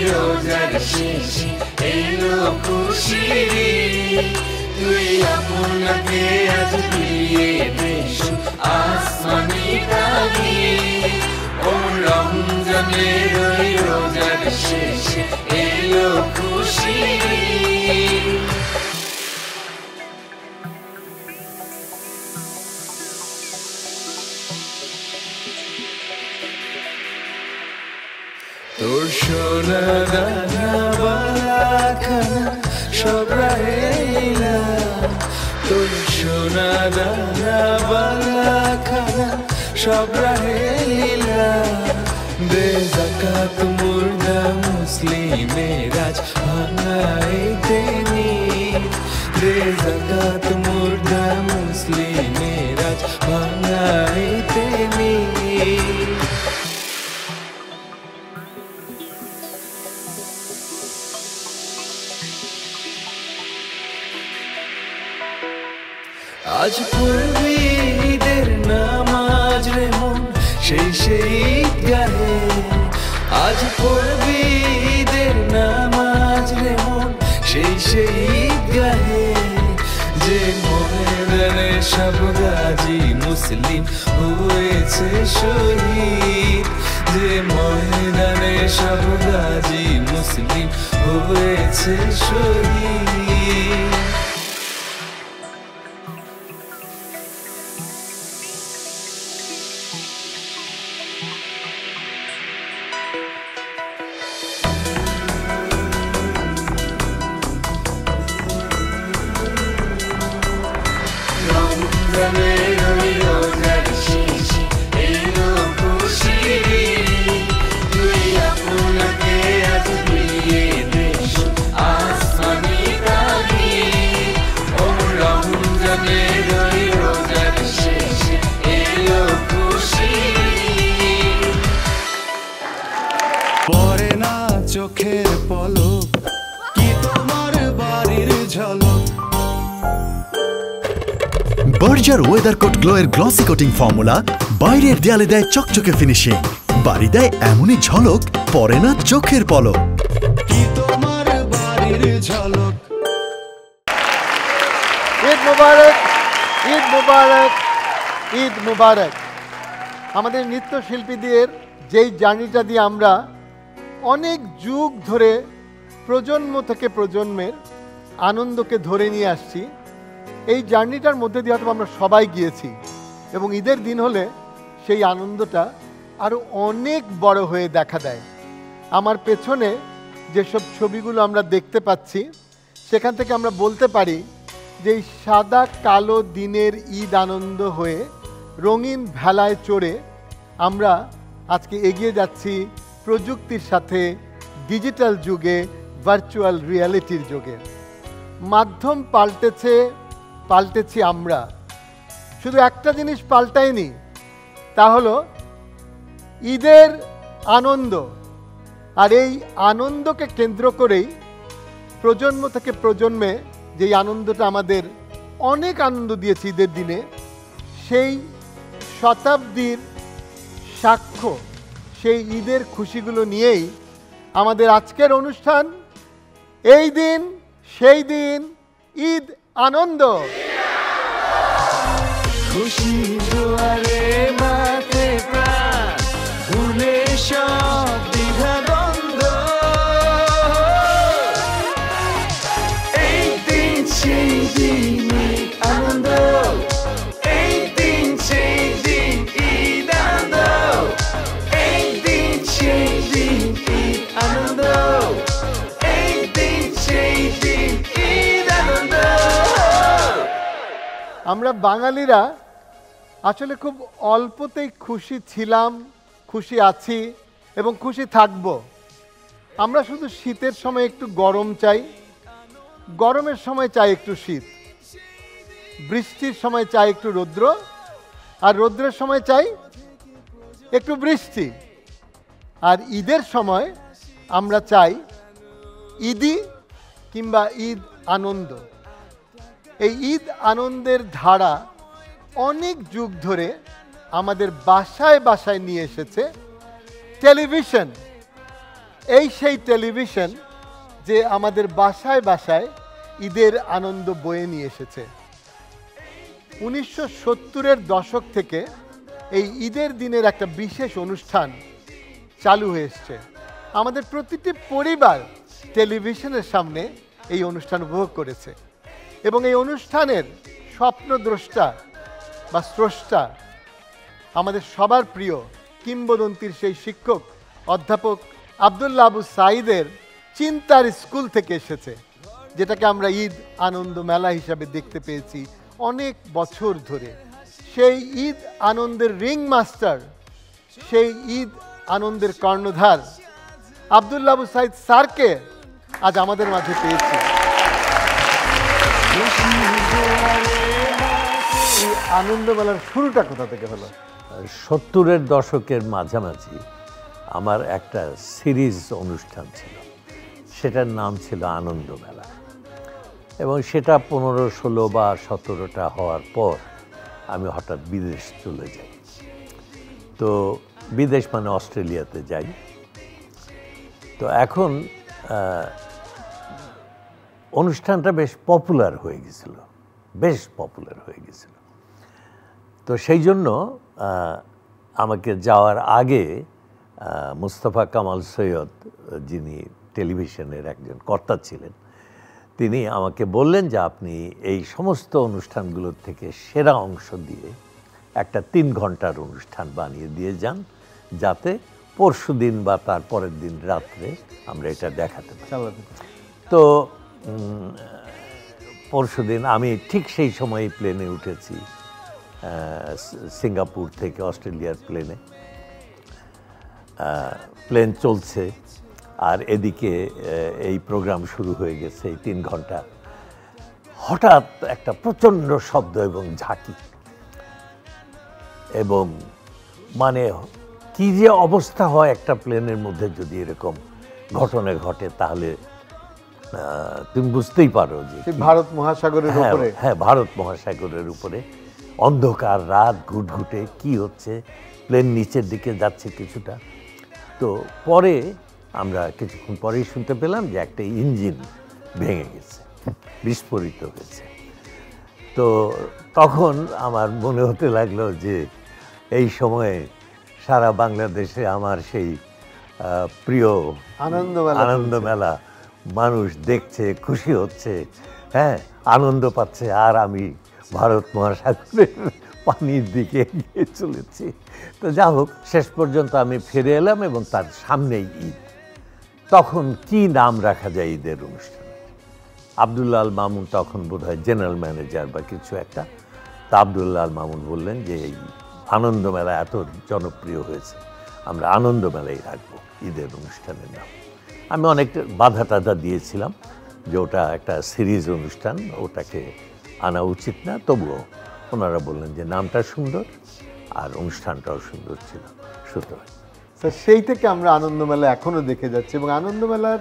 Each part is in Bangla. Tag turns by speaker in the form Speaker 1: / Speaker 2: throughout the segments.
Speaker 1: রোজার শেষে এলো খুশির ঈদ। তুই আপনাকে আজ দিয়ে দেশ আসমানি তাগিদ। ও রমজানের ওই রোজার শেষে এলো খুশির ঈদ। তোর সোনা দানা বালাখানা সব রাহেলা, তোর সোনা দানা বালাখানা সব রাহেলা। দে যাকাত মুর্দা মুসলিমের আজ ভাঙাইতে নিদ। দে যাকাত মুর্দা মুসলিমের আজ ভাঙাইতে নিদ। আজ পড়বি ঈদের নামাজ রে মন সেই ঈদগাহে। আজ পড়বি ঈদের নামাজ রে মন সেই ঈদগাহে। যে ময়দানে সব গাজী মুসলিম হয়েছে শহীদ। যে ময়দানে সব গাজী মুসলিম হয়েছে শহীদ। রমজানের ওই রোজার শেষে এলো খুশির ঈদ। তুই আপনাকে আজ দিয়ে দেশ আসমানি তাগিদ। ও রমজানের ওই রোজার শেষে এলো খুশির ঈদ।
Speaker 2: পরে না চোখের পলক কি তোমার বাড়ির ঝলক।
Speaker 3: বার্জার ওয়েদার কোট গ্লো এর গ্লসি কোটিং ফর্মুলা বাইরের দেয়ালে দেয় চকচকে ফিনিশিং, বাড়ি দেয় এমনই ঝলক পরে না চোখের পলক।
Speaker 2: কি তোমার বাড়ির ঝলক।
Speaker 4: ঈদ মুবারক, ঈদ মুবারক, ঈদ মুবারক। আমাদের নৃত্যশিল্পীদের যেই জার্নিটা দিয়ে আমরা অনেক যুগ ধরে প্রজন্ম থেকে প্রজন্মের আনন্দকে ধরে নিয়ে আসছি, এই জার্নিটার মধ্যে দিয়ে হয়তো আমরা সবাই গিয়েছি এবং ঈদের দিন হলে সেই আনন্দটা আরও অনেক বড় হয়ে দেখা দেয়। আমার পেছনে যেসব ছবিগুলো আমরা দেখতে পাচ্ছি সেখান থেকে আমরা বলতে পারি যে এই সাদা কালো দিনের ঈদ আনন্দ হয়ে রঙিন ভেলায় চড়ে আমরা আজকে এগিয়ে যাচ্ছি প্রযুক্তির সাথে, ডিজিটাল যুগে, ভার্চুয়াল রিয়ালিটির যুগে। মাধ্যম পাল্টেছে, পাল্টেছি আমরা। শুধু একটা জিনিস পাল্টায়নি, তা হলো ঈদের আনন্দ। আর এই আনন্দকে কেন্দ্র করেই প্রজন্ম থেকে প্রজন্মে যেই আনন্দটা আমাদের অনেক আনন্দ দিয়েছে ঈদের দিনে, সেই শতাব্দীর সাক্ষ্য, সেই ঈদের খুশিগুলো নিয়েই আমাদের আজকের অনুষ্ঠান। এই দিন সেই দিন, ঈদ আনন্দ।
Speaker 1: খুশি জোয়ারে মাথে প্রাণ ভুলে সব দ্বিধা দ্বন্দ্ব। এই দিন সেই দিন ঈদ আনন্দ। এই দিন সেই দিন ঈদ আনন্দ। এই দিন সেই দিন ঈদ আনন্দ। এই দিন সেই দিন ঈদ আনন্দ।
Speaker 4: আমরা বাঙালিরা আসলে খুব অল্পতেই খুশি ছিলাম, খুশি আছি এবং খুশি থাকব। আমরা শুধু শীতের সময় একটু গরম চাই, গরমের সময় চাই একটু শীত, বৃষ্টির সময় চাই একটু রৌদ্র, আর রৌদ্রের সময় চাই একটু বৃষ্টি। আর ঈদের সময় আমরা চাই ঈদি কিংবা ঈদ আনন্দ। এই ঈদ আনন্দের ধারা অনেক যুগ ধরে আমাদের বাসায় বাসায় নিয়ে এসেছে টেলিভিশন। এই সেই টেলিভিশন যে আমাদের বাসায় বাসায় ঈদের আনন্দ বয়ে নিয়ে এসেছে। 1970-এর দশক থেকে এই ঈদের দিনের একটা বিশেষ অনুষ্ঠান চালু হয়ে এসছে। আমাদের প্রতিটি পরিবার টেলিভিশনের সামনে এই অনুষ্ঠান উপভোগ করেছে এবং এই অনুষ্ঠানের স্বপ্নদ্রষ্টা বা স্রষ্টা আমাদের সবার প্রিয় কিংবদন্তির সেই শিক্ষক অধ্যাপক আব্দুল্লাহ আবু সাঈদের চিন্তার স্কুল থেকে এসেছে, যেটাকে আমরা ঈদ আনন্দ মেলা হিসাবে দেখতে পেয়েছি অনেক বছর ধরে। সেই ঈদ আনন্দের রিং মাস্টার, সেই ঈদ আনন্দের কর্ণধার আব্দুল্লাহ আবু সাঈদ স্যারকে আজ আমাদের মাঝে পেয়েছি। এই আনন্দ মেলার শুরুটা কোথা থেকে হলো?
Speaker 5: 70-এর দশকের মাঝামাঝি আমার একটা সিরিজ অনুষ্ঠান ছিল, সেটার নাম ছিল আনন্দ মেলা, এবং সেটা 15, 16 বা 17টা হওয়ার পর আমি হঠাৎ বিদেশ চলে যাই। তো বিদেশ মানে অস্ট্রেলিয়াতে যাই। তো এখন অনুষ্ঠানটা বেশ পপুলার হয়ে গেছিল, তো সেই জন্য আমাকে যাওয়ার আগে মুস্তাফা কামাল সৈয়দ, যিনি টেলিভিশনের একজন কর্তা ছিলেন, তিনি আমাকে বললেন যে আপনি এই সমস্ত অনুষ্ঠানগুলোর থেকে সেরা অংশ দিয়ে একটা 3 ঘন্টার অনুষ্ঠান বানিয়ে দিয়ে যান, যাতে পরশু দিন বা তার পরের দিন রাত্রে আমরা এটা দেখাতে পারি। তো পরশু দিন আমি ঠিক সেই সময় প্লেনে উঠেছি, সিঙ্গাপুর থেকে অস্ট্রেলিয়ার প্লেন চলছে, আর এদিকে এই প্রোগ্রাম শুরু হয়ে গেছে। এই 3 ঘন্টা হঠাৎ একটা প্রচণ্ড শব্দ এবং ঝাঁকি, এবং মানে কি যে অবস্থা হয় একটা প্লেনের মধ্যে যদি এরকম ঘটনা ঘটে, তাহলে তুমি বুঝতেই পারো যে
Speaker 4: ভারত মহাসাগরের উপরে,
Speaker 5: হ্যাঁ ভারত মহাসাগরের উপরে অন্ধকার রাত, ঘুটঘুটে কি হচ্ছে, প্লেন নিচের দিকে যাচ্ছে কিছুটা। তো পরে আমরা কিছুক্ষণ পরেই শুনতে পেলাম যে একটা ইঞ্জিন ভেঙে গেছে, বিস্ফোরিত হয়েছে। তো তখন আমার মনে হতে লাগলো যে এই সময়ে সারা বাংলাদেশে আমার সেই প্রিয় আনন্দ মেলা মানুষ দেখছে, খুশি হচ্ছে, হ্যাঁ আনন্দ পাচ্ছে, আর আমি ভারত মহাসাগরের পানির দিকে এগিয়ে চলেছি। তো যা হোক, শেষ পর্যন্ত আমি ফিরে এলাম এবং তার সামনেই ঈদ। তখন কি নাম রাখা যায় ঈদের অনুষ্ঠানে? আব্দুল্লাহ আল মামুন তখন বোধহয় জেনারেল ম্যানেজার বা কিছু একটা। তা আব্দুল্লাহ আল মামুন বললেন যে এই আনন্দ মেলা এত জনপ্রিয় হয়েছে, আমরা আনন্দ মেলাই রাখবো ঈদের অনুষ্ঠানের নাম। আমি অনেকটা বাধা টাধা দিয়েছিলাম যে ওটা একটা সিরিজ অনুষ্ঠান, ওটাকে আনা উচিত না, তবুও ওনারা বললেন যে নামটা সুন্দর আর অনুষ্ঠানটাও সুন্দর ছিল, সুতরাং
Speaker 4: স্যার সেই থেকে আমরা আনন্দমেলা এখনও দেখে যাচ্ছি। এবং আনন্দমেলার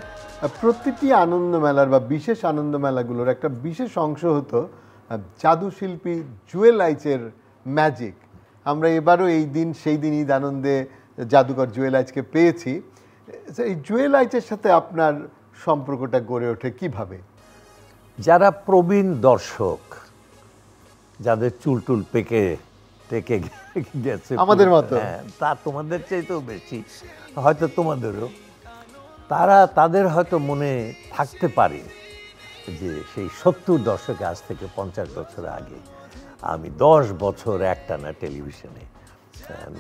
Speaker 4: প্রতিটি আনন্দমেলার বা বিশেষ আনন্দমেলাগুলোর একটা বিশেষ অংশ হতো জাদু শিল্পী জুয়েল আইচের ম্যাজিক। আমরা এবারও এই দিন সেই দিন ঈদ আনন্দে জাদুকর জুয়েল আইচকে পেয়েছি। এই জুয়েল আইচের সাথে আপনার সম্পর্কটা গড়ে ওঠে কিভাবে?
Speaker 5: যারা প্রবীণ দর্শক, যাদের চুল টুল পেকে টেকে গেছে
Speaker 4: আমাদের মতো,
Speaker 5: হ্যাঁ, তা তোমাদের চাইতেও বেশি, হয়তো তোমাদেরও, তাদের হয়তো মনে থাকতে পারে যে সেই 70 দশকে, আজ থেকে 50 বছর আগে আমি 10 বছর একটানা টেলিভিশনে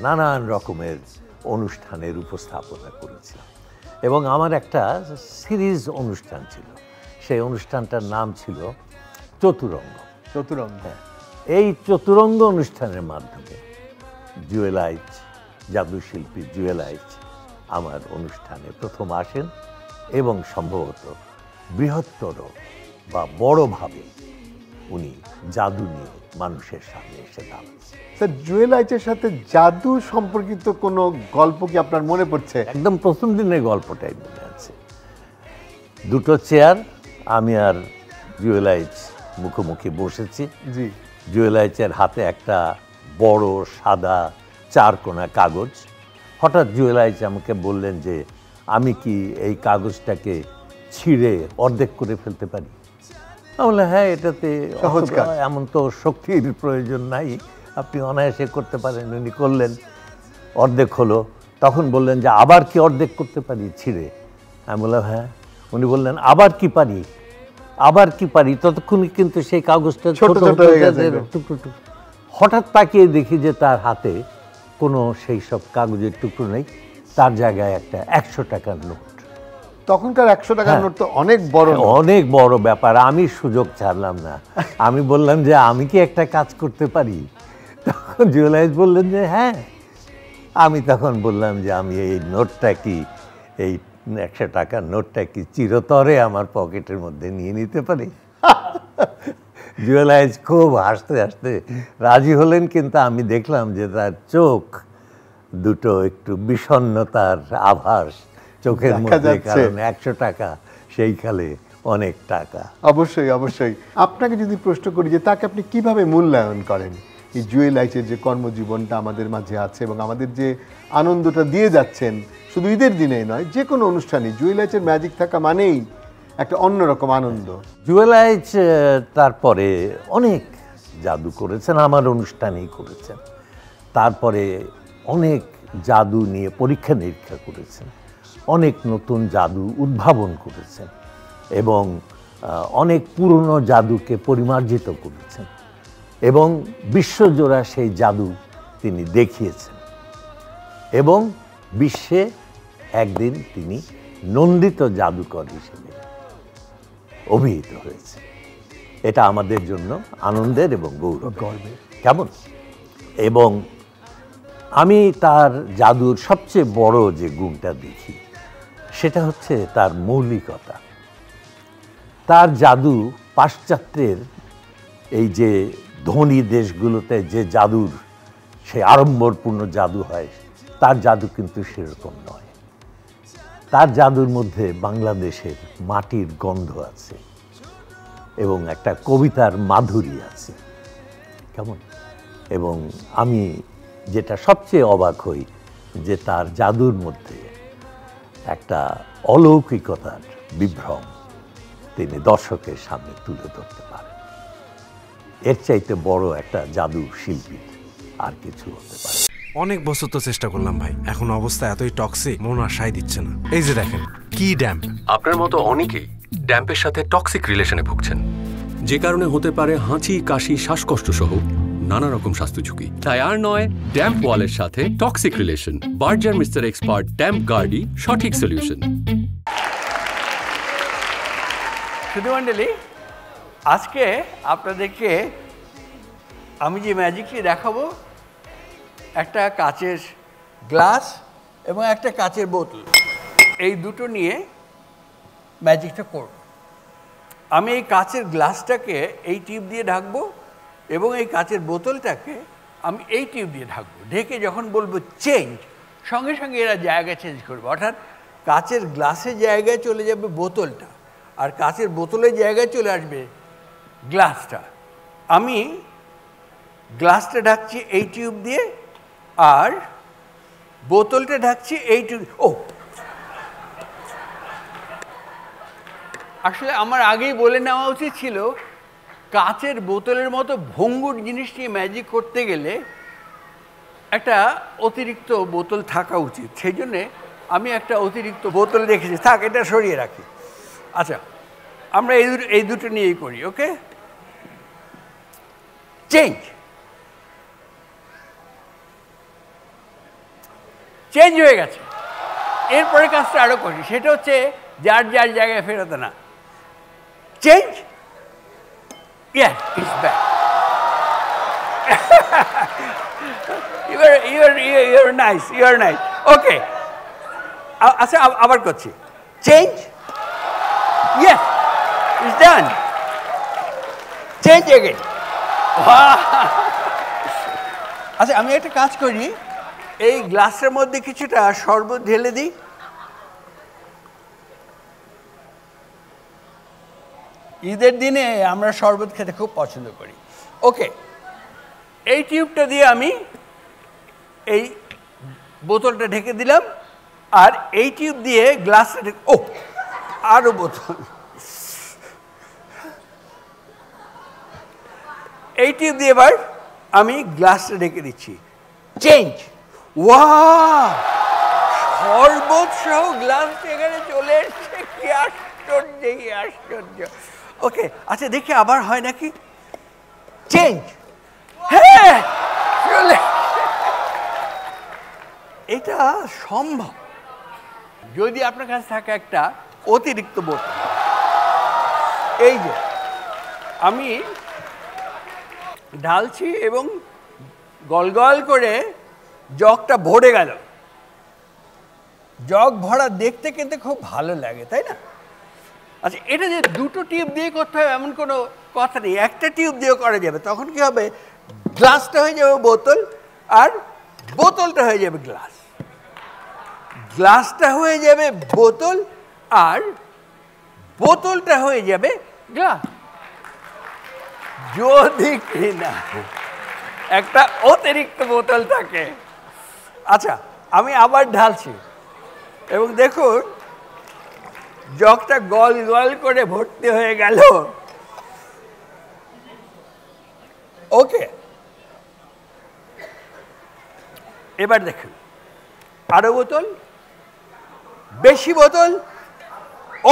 Speaker 5: নানান রকমের অনুষ্ঠানের উপস্থাপনা করেছিলাম, এবং আমার একটা সিরিজ অনুষ্ঠান ছিল, সেই অনুষ্ঠানটার নাম ছিল চতুরঙ্গ। হ্যাঁ, এই চতুরঙ্গ অনুষ্ঠানের মাধ্যমে জুয়েল আইচ, জাদুশিল্পী জুয়েল আইচ আমার অনুষ্ঠানে প্রথম আসেন এবং সম্ভবত বৃহত্তর বা বড়ভাবে উনি জাদু নিয়ে মানুষের সামনে এসে দাঁড়াচ্ছেন।
Speaker 4: স্যার জুয়েল আইচের সাথে জাদু সম্পর্কিত কোনো গল্প কি আপনার মনে পড়ছে?
Speaker 5: একদম প্রথম দিনের গল্পটাই মনে আছে। 2টো চেয়ার, আমি আর জুয়েল আইচ মুখোমুখি বসেছি।
Speaker 4: জি।
Speaker 5: জুয়েল আইচের হাতে একটা বড় সাদা 4 কোনা কাগজ। হঠাৎ জুয়েল আইচ আমাকে বললেন যে আমি কি এই কাগজটাকে ছিঁড়ে অর্ধেক করে ফেলতে পারি? আমি বললাম হ্যাঁ, এটাতে
Speaker 4: সহজ কাজ।
Speaker 5: এমন তো শক্তির প্রয়োজন নাই, আপনি অনায়াসে করতে পারেন। উনি করলেন, অর্ধেক হলো। তখন বললেন যে আবার কি অর্ধেক করতে পারি ছিঁড়ে? আমি বললাম হ্যাঁ। উনি বললেন আবার কি পারি, আবার কি পারি? ততক্ষণে কিন্তু সেই কাগজটা
Speaker 4: ছোট ছোট হয়ে গেছে।
Speaker 5: টুকরো টুকরো। হঠাৎ তাকিয়ে দেখি যে তার হাতে কোনো সেই সব কাগজের টুকরো নেই, তার জায়গায় একটা 100 টাকার নোট।
Speaker 4: তখনকার 100 টাকার নোট তো অনেক বড় নোট।
Speaker 5: অনেক বড় ব্যাপার। আমি সুযোগ ছাড়লাম না, আমি বললাম যে আমি কি একটা কাজ করতে পারি? তখন জুয়েলাইজ বললেন যে হ্যাঁ। আমি তখন বললাম যে আমি এই নোটটা কি, এই 100 টাকার নোটটা কি চিরতরে আমার পকেটের মধ্যে নিয়ে নিতে পারি? জুয়েলাইজ খুব হাসতে হাসতে রাজি হলেন, কিন্তু আমি দেখলাম যে তার চোখ দুটো একটু বিষণ্ণতার আভাস চোখের মধ্যে, কারণ 100 টাকা সেইকালে অনেক টাকা।
Speaker 4: অবশ্যই অবশ্যই। আপনাকে যদি প্রশ্ন করি যে তাকে আপনি কিভাবে মূল্যায়ন করেন, এই জুয়েলাইটের যে কর্মজীবনটা আমাদের মাঝে আছে এবং আমাদের যে আনন্দটা দিয়ে যাচ্ছেন, শুধু ঈদের দিনেই নয়, যে কোনো অনুষ্ঠানে জুয়েলাইটের ম্যাজিক থাকা মানেই একটা অন্যরকম আনন্দ।
Speaker 5: জুয়েলাইজ তারপরে অনেক জাদু করেছেন, আমার অনুষ্ঠানেই করেছেন। তারপরে অনেক জাদু নিয়ে পরীক্ষা নিরীক্ষা করেছেন, অনেক নতুন জাদু উদ্ভাবন করেছেন এবং অনেক পুরনো জাদুকে পরিমার্জিত করেছেন এবং বিশ্বজোড়া সেই জাদু তিনি দেখিয়েছেন এবং বিশ্বে একদিন তিনি নন্দিত জাদুকর হিসেবে অভিহিত হয়েছে। এটা আমাদের জন্য আনন্দের এবং গর্বের। কেমন? এবং আমি তার জাদুর সবচেয়ে বড় যে গুণটা দেখি সেটা হচ্ছে তার মৌলিকতা। তার জাদু পাশ্চাত্যের এই যে ধনী দেশগুলোতে যে জাদুর সেই আড়ম্বরপূর্ণ জাদু হয়, তার জাদু কিন্তু সেরকম নয়। তার জাদুর মধ্যে বাংলাদেশের মাটির গন্ধ আছে এবং একটা কবিতার মাধুরী আছে। কেমন? এবং আমি যেটা সবচেয়ে অবাক হই যে তার জাদুর মধ্যে একটা অলৌকিকতার বিভ্রম তিনি দর্শকের সামনে তুলে ধরতে পারেন। এর চাইতে বড় একটা জাদু শিল্পীর আর কিছু হতে পারে।
Speaker 6: অনেক বছর তো চেষ্টা করলাম ভাই, এখন অবস্থা এতই টক্সিক, মন আর সায় দিচ্ছে না। এই যে দেখেন কি ড্যাম্প।
Speaker 7: আপনার মতো অনেকেই ড্যাম্পের সাথে টক্সিক রিলেশনে ভুগছেন, যে কারণে হতে পারে হাঁচি, কাশি, শ্বাসকষ্ট সহ নানা রকম স্বাস্থ্য ঝুঁকি। তাই আর নয়, ড্যাম্প ওয়ালের সাথে toxic relation. Berger mister expert damp গার্ডই সঠিক সলিউশন।
Speaker 8: শুধু মণ্ডলী, আজকে আপনাদেরকে আমি যে ম্যাজিকটি দেখাবো, একটা কাচের গ্লাস এবং একটা কাচের বোতল, এই দুটো নিয়ে ম্যাজিকটা করব। আমি এই কাচের গ্লাসটাকে এই টিউব দিয়ে ঢাকবো এবং এই কাচের বোতলটাকে আমি এই টিউব দিয়ে ঢাকবো। ঢেকে যখন বলবো চেঞ্জ, সঙ্গে সঙ্গে এরা জায়গা চেঞ্জ করবে। অর্থাৎ কাচের গ্লাসের জায়গায় চলে যাবে বোতলটা আর কাচের বোতলের জায়গায় চলে আসবে গ্লাসটা। আমি গ্লাসটা ঢাকছি এই টিউব দিয়ে আর বোতলটা ঢাকছি এই টিউব। ও, আসলে আমার আগেই বলে নেওয়া উচিত ছিল, কাচের বোতলের মতো ভঙ্গুর জিনিস নিয়ে ম্যাজিক করতে গেলে একটা অতিরিক্ত বোতল থাকা উচিত। সেই জন্যে আমি একটা অতিরিক্ত বোতল রেখেছি। থাক, এটা সরিয়ে রাখি। আচ্ছা, আমরা এই দুটো নিয়েই করি। ওকে, চেঞ্জ। চেঞ্জ হয়ে গেছে। এরপরে কাজটা আরও করি, সেটা হচ্ছে যার যার জায়গায় ফেরত না। Change. Yes, it's back. You're nice. You're nice. Okay. আচ্ছা, আবার করছি। Change. Yes, it's done. Change again. আচ্ছা, আমি একটা কাজ করি, এই গ্লাসের মধ্যে কিছুটা শরবত ঢেলে দিই। ঈদের দিনে আমরা শরবত খেতে খুব পছন্দ করি। ওকে, এই টিউবটা দিয়ে আমি এই বোতলটা ঢেকে দিলাম আর এই টিউব দিয়ে গ্লাসটা ও আরো বোতল, এই টিউব দিয়ে এবার আমি গ্লাসটা ঢেকে দিচ্ছি। চেঞ্জ। ওয়াও, শরবত সহ গ্লাসটা এখানে চলে এসছে, কি আশ্চর্য, কি আশ্চর্য। ওকে, আচ্ছা দেখি আবার হয় নাকি। চেঞ্জ। হ্যাঁ, চলে। এটা সম্ভব যদি আপনার কাছে থাকে একটা অতিরিক্ত বোতল। এই যে আমি ঢালছি এবং গলগল করে জগটা ভরে গেল। জগ ভরা দেখতে কিন্তু খুব ভালো লাগে, তাই না? আচ্ছা, এটা যে দুটো টিউব দিয়ে করতে হবে এমন কোনো কথা নেই, একটা টিউব দিয়েও করা যাবে। তখন কি হবে, গ্লাসটা হয়ে যাবে বোতল আর বোতলটা হয়ে যাবে গ্লাস, গ্লাসটা হয়ে যাবে বোতল আর বোতলটা হয়ে যাবে গ্লাস। যদি কিনা একটা অতিরিক্ত বোতল থাকে। আচ্ছা, আমি আবার ঢালছি এবং দেখুন জগটা গল গল করে ভর্তি হয়ে গেল। ওকে, এবার দেখুন আরো বোতল, বেশি বোতল,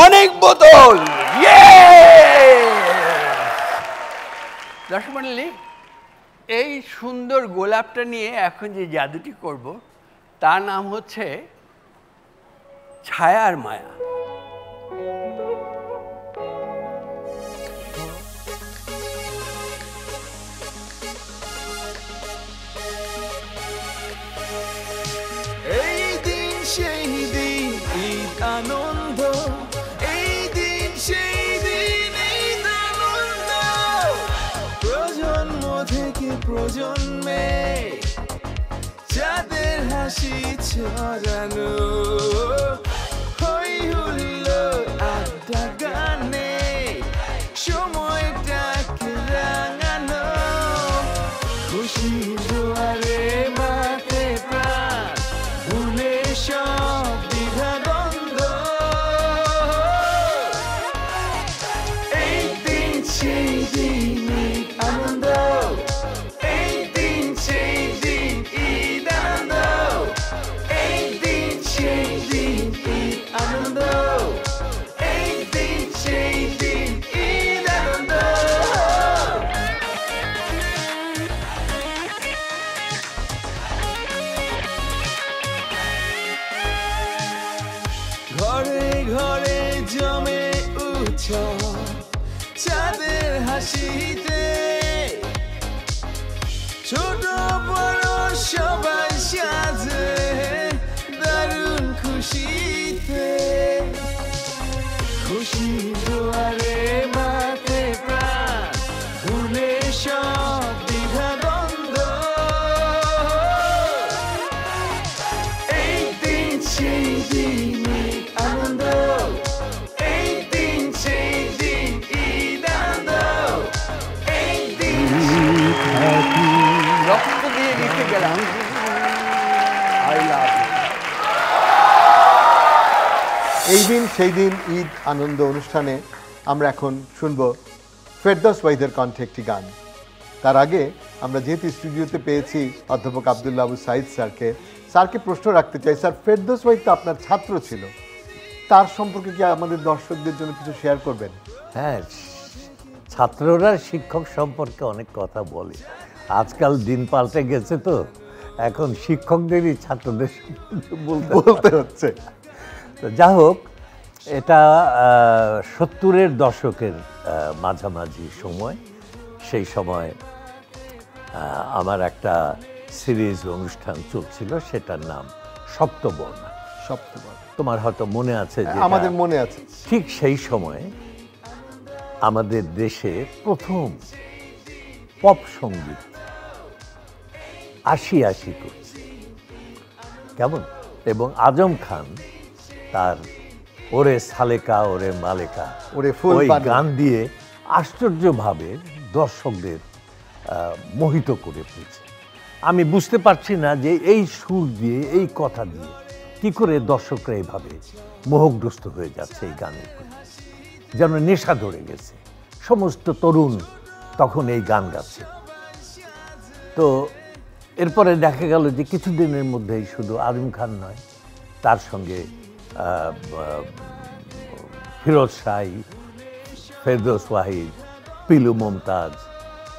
Speaker 8: অনেক বোতল। দর্শক মণ্ডলী, এই সুন্দর গোলাপটা নিয়ে এখন যে জাদুটি করব তার নাম হচ্ছে ছায়ার মায়া।
Speaker 1: এই দিন সেই দিন ঈদ আনন্দ, এই দিন সেই দিন ঈদ আনন্দ, প্রজন্ম থেকে প্রজন্মে যাদের হাসি ছড়ানো, হই হুল্লোড় আড্ডা গানে সময়টাকে রাঙানো, খুশির জোয়ারে মাঠে প্রাণ ভুলে সব দ্বিধাদ্বন্দ্ব, এই দিন সেই দিন ঈদ আনন্দ, এই দিন সেই দিন ঈদ আনন্দ, এই দিন সেই দিন ঈদ আনন্দ, এই দিন সেই দিন ঈদ আনন্দ। ঘরে ঘরে জমে উৎসব চাঁদের হাসিতে, ছোট বড় সবাই সাজে দারুণ খুশিতে, খুশি জোয়ারে মাঠে প্রাণ ভুলে সব দ্বিধাদ্বন্দ্ব, এই দিন সেই দিন ঈদ আনন্দ, এই দিন সেই দিন ঈদ আনন্দ, এই দিন
Speaker 8: রক্ত দিয়ে লিখে গেলাম আই লাভ ইউ।
Speaker 4: এই দিন সেই দিন ঈদ আনন্দ অনুষ্ঠানে আমরা এখন শুনব ফেরদৌস ওয়াহিদের কণ্ঠে একটি গান। তার আগে আমরা যেহেতু স্টুডিওতে পেয়েছি অধ্যাপক আব্দুল্লাহ আবু সাইদ স্যারকে প্রশ্ন রাখতে চাই। স্যার, ফেরদৌস ওয়াহিদ তো আপনার ছাত্র ছিল, তার সম্পর্কে কি আমাদের দর্শকদের জন্য কিছু শেয়ার করবেন?
Speaker 5: হ্যাঁ, ছাত্ররা শিক্ষক সম্পর্কে অনেক কথা বলে। আজকাল দিন পাল্টে গেছে, তো এখন শিক্ষকদেরই ছাত্রদের
Speaker 4: বলতে হচ্ছে।
Speaker 5: তো যা হোক, এটা 70-এর দশকের মাঝামাঝি সময়। সেই সময় আমার একটা সিরিজ অনুষ্ঠান চলছিল, সেটার নাম সপ্তবর্ণা।
Speaker 4: সপ্তবর্ণা
Speaker 5: তোমার হয়তো মনে আছে?
Speaker 4: আমাদের মনে আছে।
Speaker 5: ঠিক সেই সময় আমাদের দেশে প্রথম পপ সঙ্গীত আশি করছে, কেমন? এবং আজম খান তার ওরে সালেকা ওরে মালেকা
Speaker 4: ওরে ফুল
Speaker 5: ওই
Speaker 4: পানি
Speaker 5: গান দিয়ে আশ্চর্যভাবে দর্শকদের মোহিত করে ফেলছে। আমি বুঝতে পারছি না যে এই সুর দিয়ে, এই কথা দিয়ে কি করে দর্শকরা এইভাবে মোহগ্রস্ত হয়ে যাচ্ছে এই গানের প্রতি, যেন নেশা ধরে গেছে। সমস্ত তরুণ তখন এই গান গাচ্ছে। তো এরপরে দেখা গেল যে কিছুদিনের মধ্যেই শুধু আজম খান নয়, তার সঙ্গে ফিরোজ শাহী, ফেরদৌস ওয়াহিদ, পিলু মমতাজ,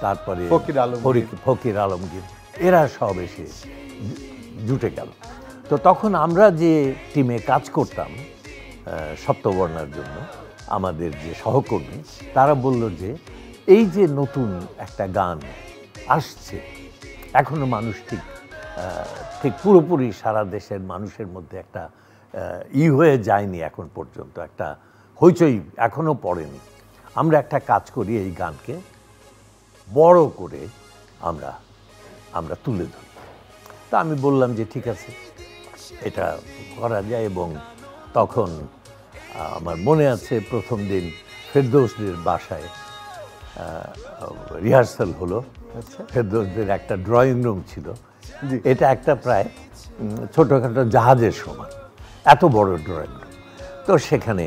Speaker 5: তারপরে ফকির আলমগীর, এরা সব এসে জুটে গেল। তো তখন আমরা যে টিমে কাজ করতাম সপ্তবর্ণার জন্য, আমাদের যে সহকর্মী, তারা বলল যে এই যে নতুন একটা গান আসছে, এখনো মানুষ ঠিক পুরোপুরি সারা দেশের মানুষের মধ্যে একটা হয়ে যায়নি এখন পর্যন্ত, একটা হইচই এখনো পড়েনি। আমরা একটা কাজ করি, এই গানকে বড় করে আমরা তুলে ধরি। তা আমি বললাম যে ঠিক আছে, এটা করা যায়। এবং তখন আমার মনে আছে প্রথম দিন ফেরদৌসদের বাসায় রিহার্সাল হলো। ফেরদৌসদের একটা ড্রয়িং রুম ছিল, এটা একটা প্রায় ছোটোখাটো জাহাজের সমান, এত বড় ড্রয়িং রুম। তো সেখানে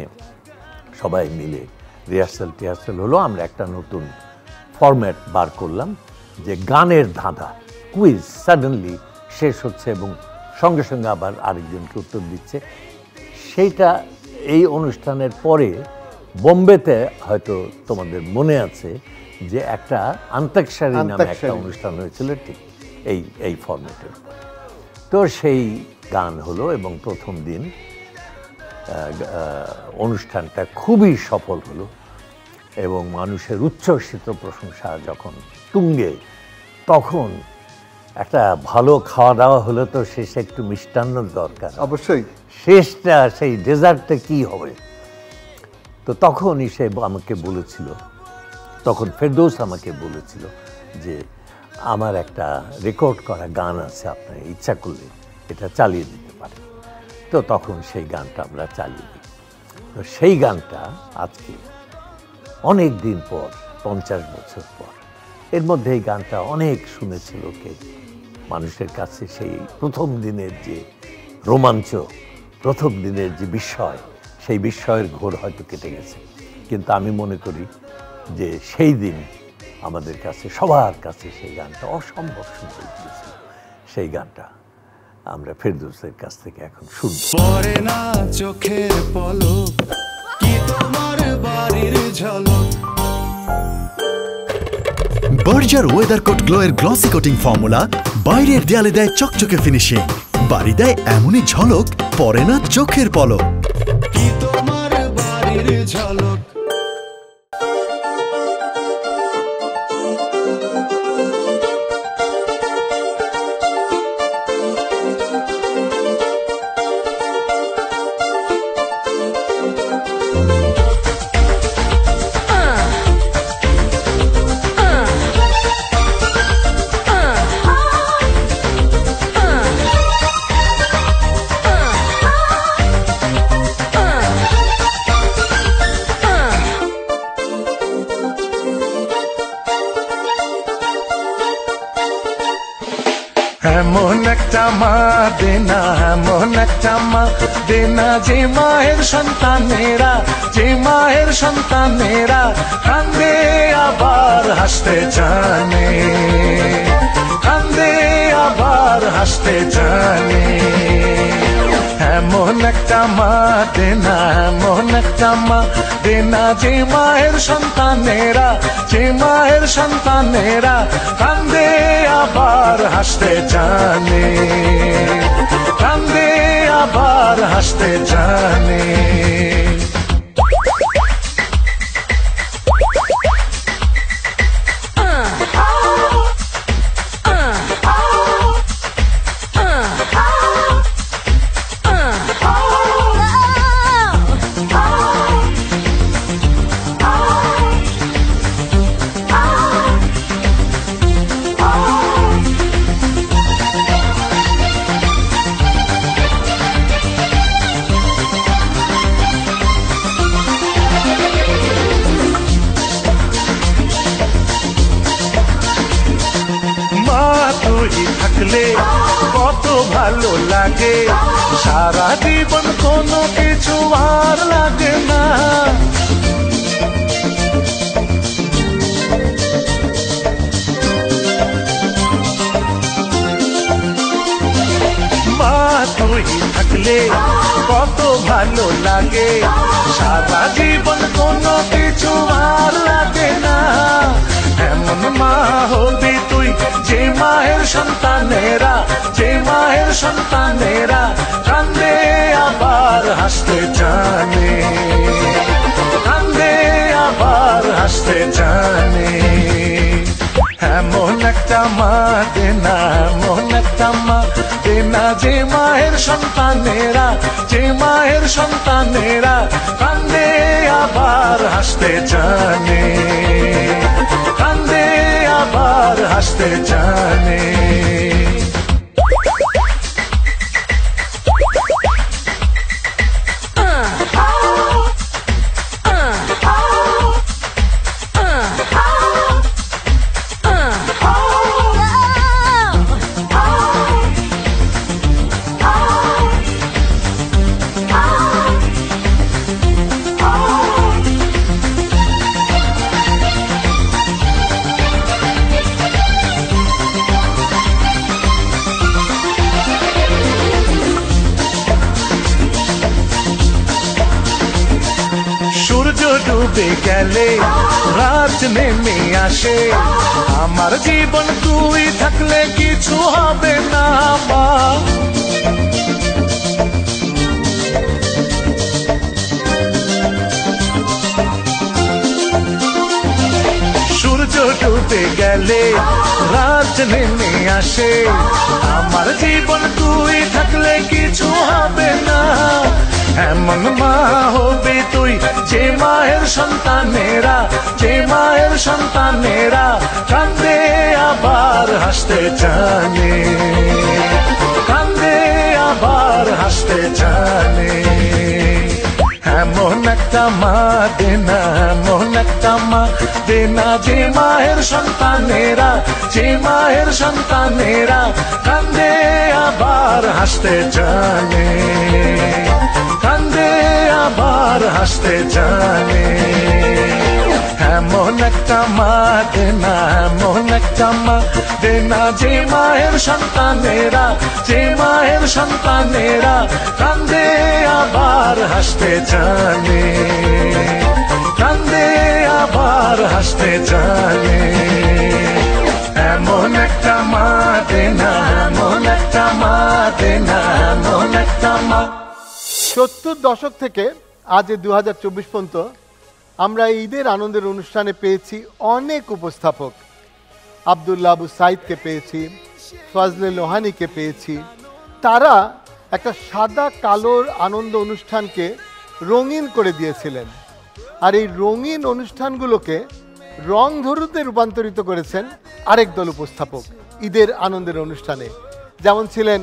Speaker 5: সবাই মিলে রিহার্সাল হলো। আমরা একটা নতুন ফরম্যাট বার করলাম, যে গানের ধাঁধা, কুইজ সাডেনলি শেষ হচ্ছে এবং সঙ্গে সঙ্গে আবার আরেকজনকে উত্তর দিচ্ছে। সেইটা এই অনুষ্ঠানের পরে বোম্বেতে হয়তো তোমাদের মনে আছে যে একটা আন্তাক্ষরী নামে একটা অনুষ্ঠান হয়েছিল, ঠিক এই ফরম্যাটের উপর। তো সেই গান হলো এবং প্রথম দিন অনুষ্ঠানটা খুবই সফল হলো এবং মানুষের উচ্ছ্বসিত প্রশংসা যখন তুঙ্গে, তখন একটা ভালো খাওয়া দাওয়া হলো, তো শেষে একটু মিষ্টান্ন দরকার অবশ্যই। শেষটা সেই ডেজার্টটা কি হবে? তো তখনই সে আমাকে বলেছিল, তখন ফেরদৌস আমাকে বলেছিল যে আমার একটা রেকর্ড করা গান আছে, আপনার ইচ্ছা করলে এটা চালিয়ে দিতে পারেন। তো তখন সেই গানটা আমরা চালিয়ে দিই। তো সেই গানটা আজকে অনেক দিন পর, 50 বছর পর, এর মধ্যে এই গানটা অনেক শুনেছে লোকে। মানুষের কাছে সেই প্রথম দিনের যে রোমাঞ্চ, প্রথম দিনের যে বিস্ময়, সেই বিস্ময়ের ঘোর হয়তো কেটে গেছে। কিন্তু আমি মনে করি যে সেই দিন আমাদের কাছে, সবার কাছে সেই গানটা অসম্ভব সুন্দর লেগেছিল। সেই গানটা আমরা ফেরদৌসের কাছ থেকে এখন শুনব।
Speaker 2: পরে না চোখের পলক, কি তোমার বাড়ির ঝলক।
Speaker 3: বার্জার ওয়েদার কোট গ্লো এর গ্লসি কোটিং ফর্মুলা বাইরের দেয়ালে দেয় চকচকে ফিনিশিং, বাড়ি দেয় এমনই ঝলক, পরে না চোখের পলক।
Speaker 2: কি তোমার বাড়ির ঝলক।
Speaker 9: এমন একটা মা দেনা, এমন একটা মা দেনা, যে মায়ের সন্তানেরা, যে মায়ের সন্তানেরা কান্দে আবার হাসতে জানে, কান্দে আবার হাসতে জানে। এমন একটা মা দেনা, এমন একটা মা দেনা, যে মায়ের সন্তানেরা, যে মায়ের সন্তানেরা কান্দে আবার হাসতে জানে, কান্দে আবার হাসতে জানে। কত ভালো লাগে, সারা জীবন কোনো কিছু আর লাগে না। মা তুই থাকলে কত ভালো লাগে, সারা জীবন কোনো কিছু আর লাগে না। এমন মা হবি তুই যে মায়ের সন্তানেরা, যে মায়ের সন্তানেরা কান্দে আবার হাসতে জানে, কান্দে আবার হাসতে জানে। এমন একটা মা দেনা, এমন একটা মা দেনা, যে মায়ের সন্তানেরা, যে মায়ের সন্তানেরা কান্দে আবার হাসতে জানে, কান্দে আবার হাসতে জানে। ডুবে গেলে রাত নেমে আসে, আমার জীবন তুই থাকলে কিছু হবে না মা। সূর্য ডুবে গেলে রাত নেমে আসে, আমার জীবন তুই থাকলে কিছু হবে না। এমন মা হবে তুই যে মায়ের সন্তানেরা, যে মায়ের সন্তানেরা কান্দে আবার হাসতে জানে, কান্দে আবার হাসতে জানে। এমন একটা মা দেনা, এমন একটা মা দেনা, যে মায়ের সন্তানেরা, যে মায়ের সন্তানেরা কান্দে আবার হাসতে জানে, কান্দে আবার হাসতে জানে। এমন একটা মা দেনা, এমন একটা মা দেনা, যে মায়ের সন্তানেরা, যে মায়ের সন্তানেরা কান্দে আবার হাসতে জানে, কান্দে আবার হাসতে জানে। এমন একটা মা দেনা, এমন একটা মা দেনা, এমন একটা মা।
Speaker 4: 70 দশক থেকে আজ 2024 পর্যন্ত আমরা ঈদের আনন্দের অনুষ্ঠানে পেয়েছি অনেক উপস্থাপক। আব্দুল্লাহ আবু সাইদকে পেয়েছি, ফজলে লোহানীকে পেয়েছি। তারা একটা সাদা কালোর আনন্দ অনুষ্ঠানকে রঙিন করে দিয়েছিলেন, আর এই রঙিন অনুষ্ঠানগুলোকে রং ধরুতে রূপান্তরিত করেছেন আরেক দল উপস্থাপক ঈদের আনন্দের অনুষ্ঠানে। যেমন ছিলেন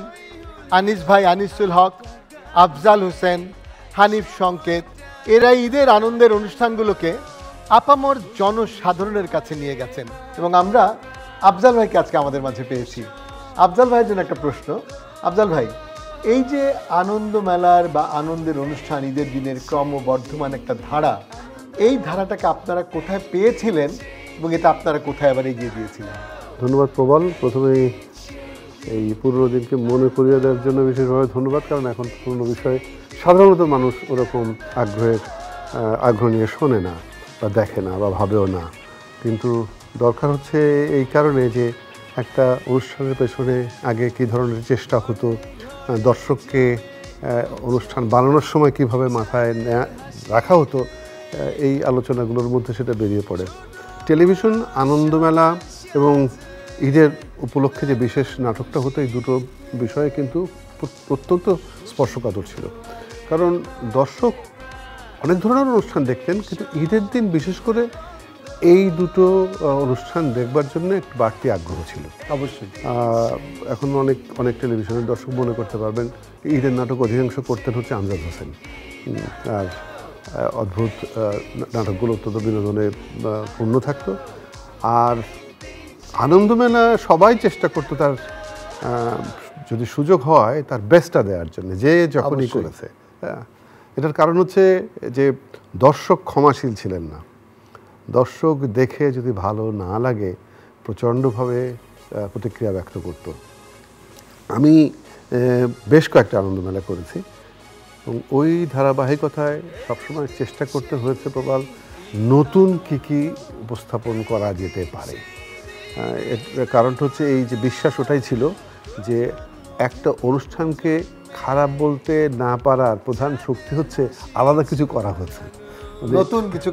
Speaker 4: আনিস ভাই আনিসুল হক, আফজাল হোসেন, হানিফ সংকেত। এরা ঈদের আনন্দের অনুষ্ঠানগুলোকে আপামর জনসাধারণের কাছে নিয়ে গেছেন এবং আমরা আফজাল ভাইকে আজকে আমাদের মাঝে পেয়েছি। আফজাল ভাইয়ের জন্য একটা প্রশ্ন। আফজাল ভাই, এই যে আনন্দ মেলার বা আনন্দের অনুষ্ঠান ঈদের দিনের ক্রমবর্ধমান একটা ধারা, এই ধারাটাকে আপনারা কোথায় পেয়েছিলেন এবং এটা আপনারা কোথায় আবার এগিয়ে দিয়েছিলেন?
Speaker 10: ধন্যবাদ প্রবল। প্রথমেই এই পুরনো দিনকে মনে করিয়ে দেওয়ার জন্য বিশেষভাবে ধন্যবাদ, কারণ এখন পুরনো বিষয়ে সাধারণত মানুষ ওরকম আগ্রহ নিয়ে শোনে না বা দেখে না বা ভাবেও না। কিন্তু দরকার হচ্ছে এই কারণে যে একটা অনুষ্ঠানের পেছনে আগে কী ধরনের চেষ্টা হতো, দর্শককে অনুষ্ঠান বানানোর সময় কিভাবে মাথায় রাখা হতো, এই আলোচনাগুলোর মধ্যে সেটা বেরিয়ে পড়ে। টেলিভিশন আনন্দমেলা এবং ঈদের উপলক্ষে যে বিশেষ নাটকটা হতো, এই দুটো বিষয়ে কিন্তু অত্যন্ত স্পর্শকাতর ছিল। কারণ দর্শক অনেক ধরনের অনুষ্ঠান দেখতেন, কিন্তু ঈদের দিন বিশেষ করে এই দুটো অনুষ্ঠান দেখবার জন্য একটু বাড়তি আগ্রহ ছিল।
Speaker 4: অবশ্যই
Speaker 10: এখন অনেক টেলিভিশনের দর্শক মনে করতে পারবেন ঈদের নাটক অধিকাংশ করতেন হচ্ছে আমজাদ হোসেন, আর অদ্ভুত নাটকগুলো অত্যন্ত বিনোদনে পূর্ণ থাকতো। আর আনন্দমেলা সবাই চেষ্টা করতো তার যদি সুযোগ হয় তার বেস্টটা দেওয়ার জন্য যে যখনই করেছে। হ্যাঁ, এটার কারণ হচ্ছে যে দর্শক ক্ষমাশীল ছিলেন না। দর্শক দেখে যদি ভালো না লাগে প্রচণ্ডভাবে প্রতিক্রিয়া ব্যক্ত করত। আমি বেশ কয়েকটা আনন্দমেলা করেছি এবং ওই ধারাবাহিকতায় সবসময় চেষ্টা করতে হয়েছে প্রবাল নতুন কি উপস্থাপন করা যেতে পারে। এর কারণটা হচ্ছে এই যে বিশ্বাস ওটাই ছিল যে একটা অনুষ্ঠানকে খারাপ বলতে না পারার প্রধান শক্তি হচ্ছে আলাদা কিছু করা হয়েছে,
Speaker 4: নতুন কিছু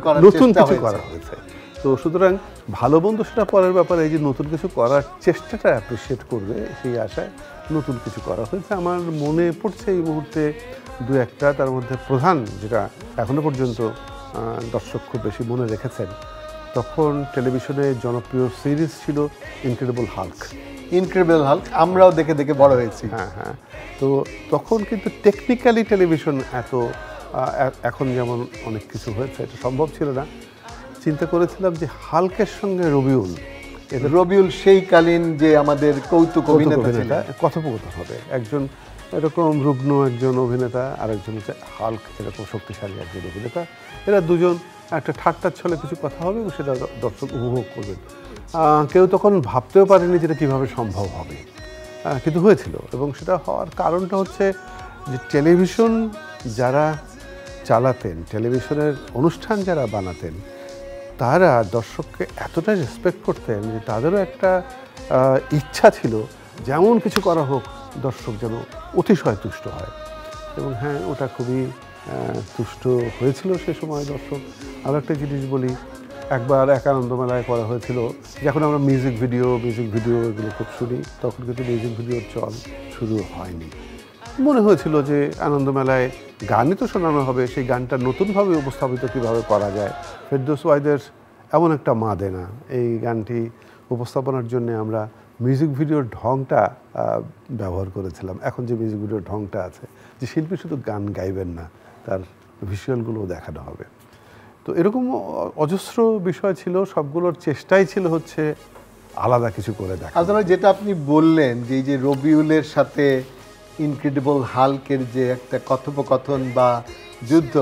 Speaker 10: করা হয়েছে। তো সুতরাং ভালো মন্দ সেটা পরের ব্যাপারে, এই যে নতুন কিছু করার চেষ্টাটা অ্যাপ্রিসিয়েট করবে সেই আশায় নতুন কিছু করা হয়েছে। আমার মনে পড়ছে এই মুহূর্তে দু একটা, তার মধ্যে প্রধান যেটা এখনো পর্যন্ত দর্শক খুব বেশি মনে রেখেছেন, তখন টেলিভিশনে জনপ্রিয় সিরিজ ছিল ইনক্রেডিবল হাল্ক।
Speaker 4: আমরাও দেখে দেখে বড় হয়েছি।
Speaker 10: হ্যাঁ, তো তখন কিন্তু টেকনিক্যালি টেলিভিশন এত এখন যেমন অনেক কিছু হয়েছে এটা সম্ভব ছিল না। চিন্তা করেছিলাম যে হাল্কের সঙ্গে রবিউল সেইকালীন যে আমাদের কৌতুক অভিনেতা কথোপকথন হবে, একজন এরকম রুগ্ন একজন অভিনেতা, আরেকজন হচ্ছে হাল্ক এরকম শক্তিশালী একজন অভিনেতা। এরা দুজন একটা ঠাট্টার ছলে কিছু কথা হবে এবং সেটা দর্শক উপভোগ করবেন। কেউ তখন ভাবতেও পারেনি যেটা কীভাবে সম্ভব হবে, কিন্তু হয়েছিল। এবং সেটা হওয়ার কারণটা হচ্ছে যে টেলিভিশন যারা চালাতেন, টেলিভিশনের অনুষ্ঠান যারা বানাতেন, তারা দর্শককে এতটা রেসপেক্ট করতেন যে তাদেরও একটা ইচ্ছা ছিল যেমন কিছু করা হোক দর্শক যেন অতিশয় তুষ্ট হয়। এবং হ্যাঁ, ওটা খুবই তুষ্ট হয়েছিল সে সময় দর্শক। আরও একটা জিনিস বলি, একবার এক আনন্দমেলায় করা হয়েছিল, যখন আমরা মিউজিক ভিডিও এগুলো খুব শুনি, তখন কিন্তু মিউজিক ভিডিওর চল শুরু হয়নি। মনে হয়েছিল যে আনন্দমেলায় গানই তো শোনানো হবে, সেই গানটা নতুনভাবে উপস্থাপিত কীভাবে করা যায়। ফেরদৌস ওয়াহিদের এমন একটা মা দেনা, এই গানটি উপস্থাপনার জন্য আমরা মিউজিক ভিডিওর ঢংটা ব্যবহার করেছিলাম। এখন যে মিউজিক ভিডিওর ঢংটা আছে, যে শিল্পী শুধু গান গাইবেন না, তার ভিজুয়ালগুলোও দেখানো হবে। তো এরকম অজস্র বিষয় ছিল, সবগুলোর চেষ্টাই ছিল হচ্ছে আলাদা কিছু করে দেখা।
Speaker 4: আসলে যেটা আপনি বললেন যে এই যে রবিউলের সাথে ইনক্রেডিবল হাল্কের যে একটা কথোপকথন বা যুদ্ধ,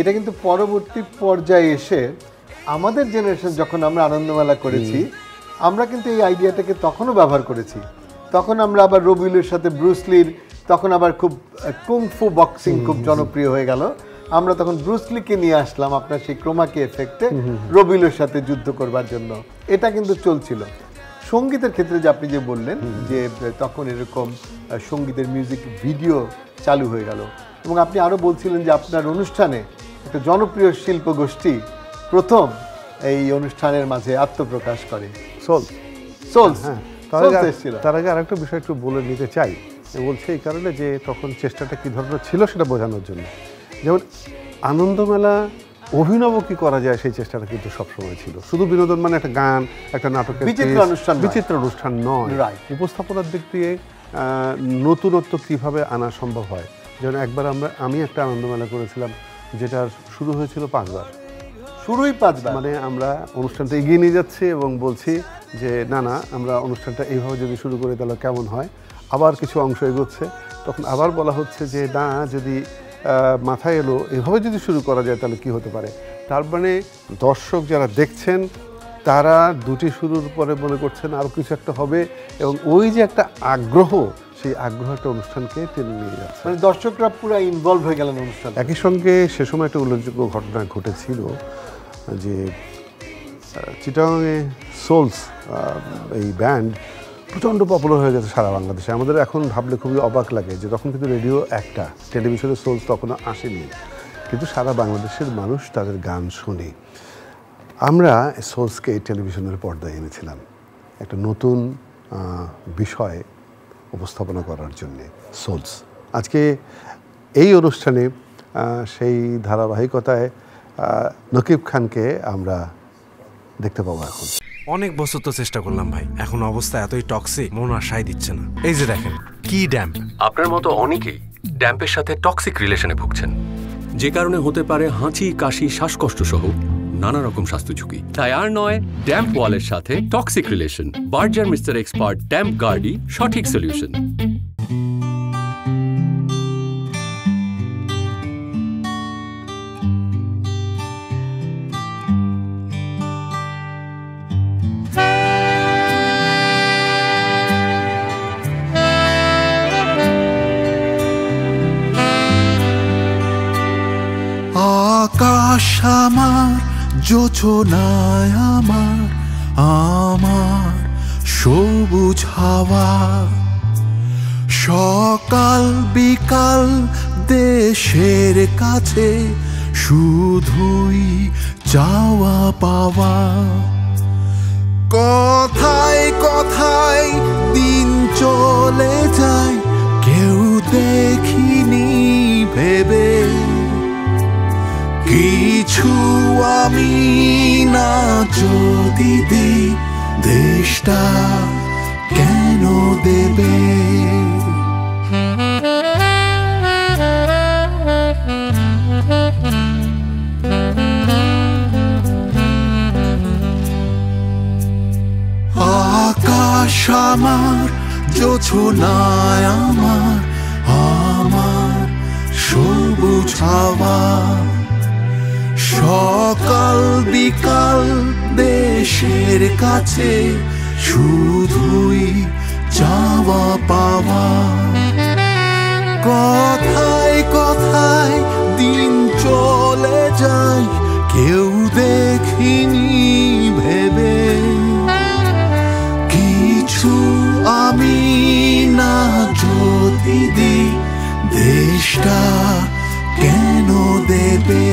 Speaker 4: এটা কিন্তু পরবর্তী পর্যায়ে এসে আমাদের জেনারেশন যখন আমরা আনন্দমেলা করেছি, আমরা কিন্তু এই আইডিয়াটাকে তখনও ব্যবহার করেছি। তখন আমরা আবার রবিউলের সাথে ব্রুসলির, তখন আবার খুব কুংফু বক্সিং খুব জনপ্রিয় হয়ে গেল, আমরা তখন ব্রুসলিকে নিয়ে আসলাম আপনার সেই ক্রোমাকি এফেক্টে রবিউলের সাথে যুদ্ধ করবার জন্য। এটা কিন্তু চলছিল। সঙ্গীতের ক্ষেত্রে যে আপনি যে বললেন যে তখন এরকম সঙ্গীতের মিউজিক ভিডিও চালু হয়ে গেল, এবং আপনি আরও বলছিলেন যে আপনার অনুষ্ঠানে একটা জনপ্রিয় শিল্প গোষ্ঠী প্রথম এই অনুষ্ঠানের মাঝে আত্মপ্রকাশ করে, সোলস।
Speaker 10: হ্যাঁ, তার আগে আরেকটা বিষয় একটু বলে নিতে চাই। বলছে এই কারণে যে তখন চেষ্টাটা কী ধরনের ছিল সেটা বোঝানোর জন্য। যেমন আনন্দমেলা অভিনব কি করা যায় সেই চেষ্টাটা কিন্তু সবসময় ছিল। শুধু বিনোদন মানে একটা গান, একটা নাটকের বিচিত্র অনুষ্ঠান নয়, উপস্থাপনার দিক দিয়ে নতুনত্ব কীভাবে আনা সম্ভব হয়। যেমন একবার আমি একটা আনন্দমেলা করেছিলাম যেটার শুরু হয়েছিল 5 বার,
Speaker 4: শুরুই 5 বার,
Speaker 10: মানে আমরা অনুষ্ঠানটা এগিয়ে নিয়ে যাচ্ছি এবং বলছি যে না আমরা অনুষ্ঠানটা এইভাবে যদি শুরু করি তাহলে কেমন হয়। আবার কিছু অংশ এগোচ্ছে, তখন আবার বলা হচ্ছে যে না, যদি মাথায় এলো এভাবে যদি শুরু করা যায় তাহলে কি হতে পারে। তার মানে দর্শক যারা দেখছেন তারা দুটি শুরুর পরে মনে করছেন আরও কিছু একটা হবে, এবং ওই যে একটা আগ্রহ, সেই আগ্রহ একটা অনুষ্ঠানকে টেনে নিয়ে যাচ্ছে,
Speaker 4: মানে দর্শকরা পুরো ইনভলভ হয়ে গেলেন অনুষ্ঠান।
Speaker 10: একই সঙ্গে সে সময় একটা উল্লেখযোগ্য ঘটনা ঘটেছিল যে চিটাগাংয়ে সোলস এই ব্যান্ড প্রচণ্ড পপুলার হয়ে গেছে সারা বাংলাদেশে। আমাদের এখন ভাবলে খুবই অবাক লাগে যে তখন কিন্তু রেডিও একটা, টেলিভিশনে সোলস তখনও আসেনি, কিন্তু সারা বাংলাদেশের মানুষ তাদের গান শুনে। আমরা সোলসকে টেলিভিশনের পর্দায় এনেছিলাম একটা নতুন বিষয় উপস্থাপনা করার জন্যে, সোলস। আজকে এই অনুষ্ঠানে সেই ধারাবাহিকতায় নকিব খানকে আমরা দেখতে পাবো। এখন
Speaker 6: অনেক বছর তো চেষ্টা করলাম ভাই, এখন অবস্থা এতই টক্সিক, মন আর সায় দিচ্ছে না। এই যে দেখেন কি ড্যাম্প।
Speaker 7: আপনার মতো অনেকেই ড্যাম্পের সাথে টক্সিক রিলেশনে ভুগছেন, যে কারণে হতে পারে হাঁচি, কাশি, শ্বাসকষ্ট সহ নানা রকম স্বাস্থ্য ঝুঁকি। তাই আর নয়, ড্যাম্প ওয়ালের সাথে toxic relation. Berger mister expert damp গার্ডই সঠিক সলিউশন।
Speaker 2: আমার জোছনায় আমার আমার সবুজ হাওয়া সকাল বিকাল দেশের কাছে শুধুই চাওয়া পাওয়া কথায় কথায় দিন চলে যায় কেউ দেখিনি ভেবে কিছু আমি না যদি দিই দেশটা কেন দেবে আকাশ আমার জোছনায় আমার আমার সবুজ হাওয়া সকাল বিকাল দেশের কাছে শুধুই চাওয়া পাওয়া কথায় কথায় দিন চলে যায় কেউ দেখিনি ভেবে কিছু আমি না যদি দিই দেশটা কেন দেবে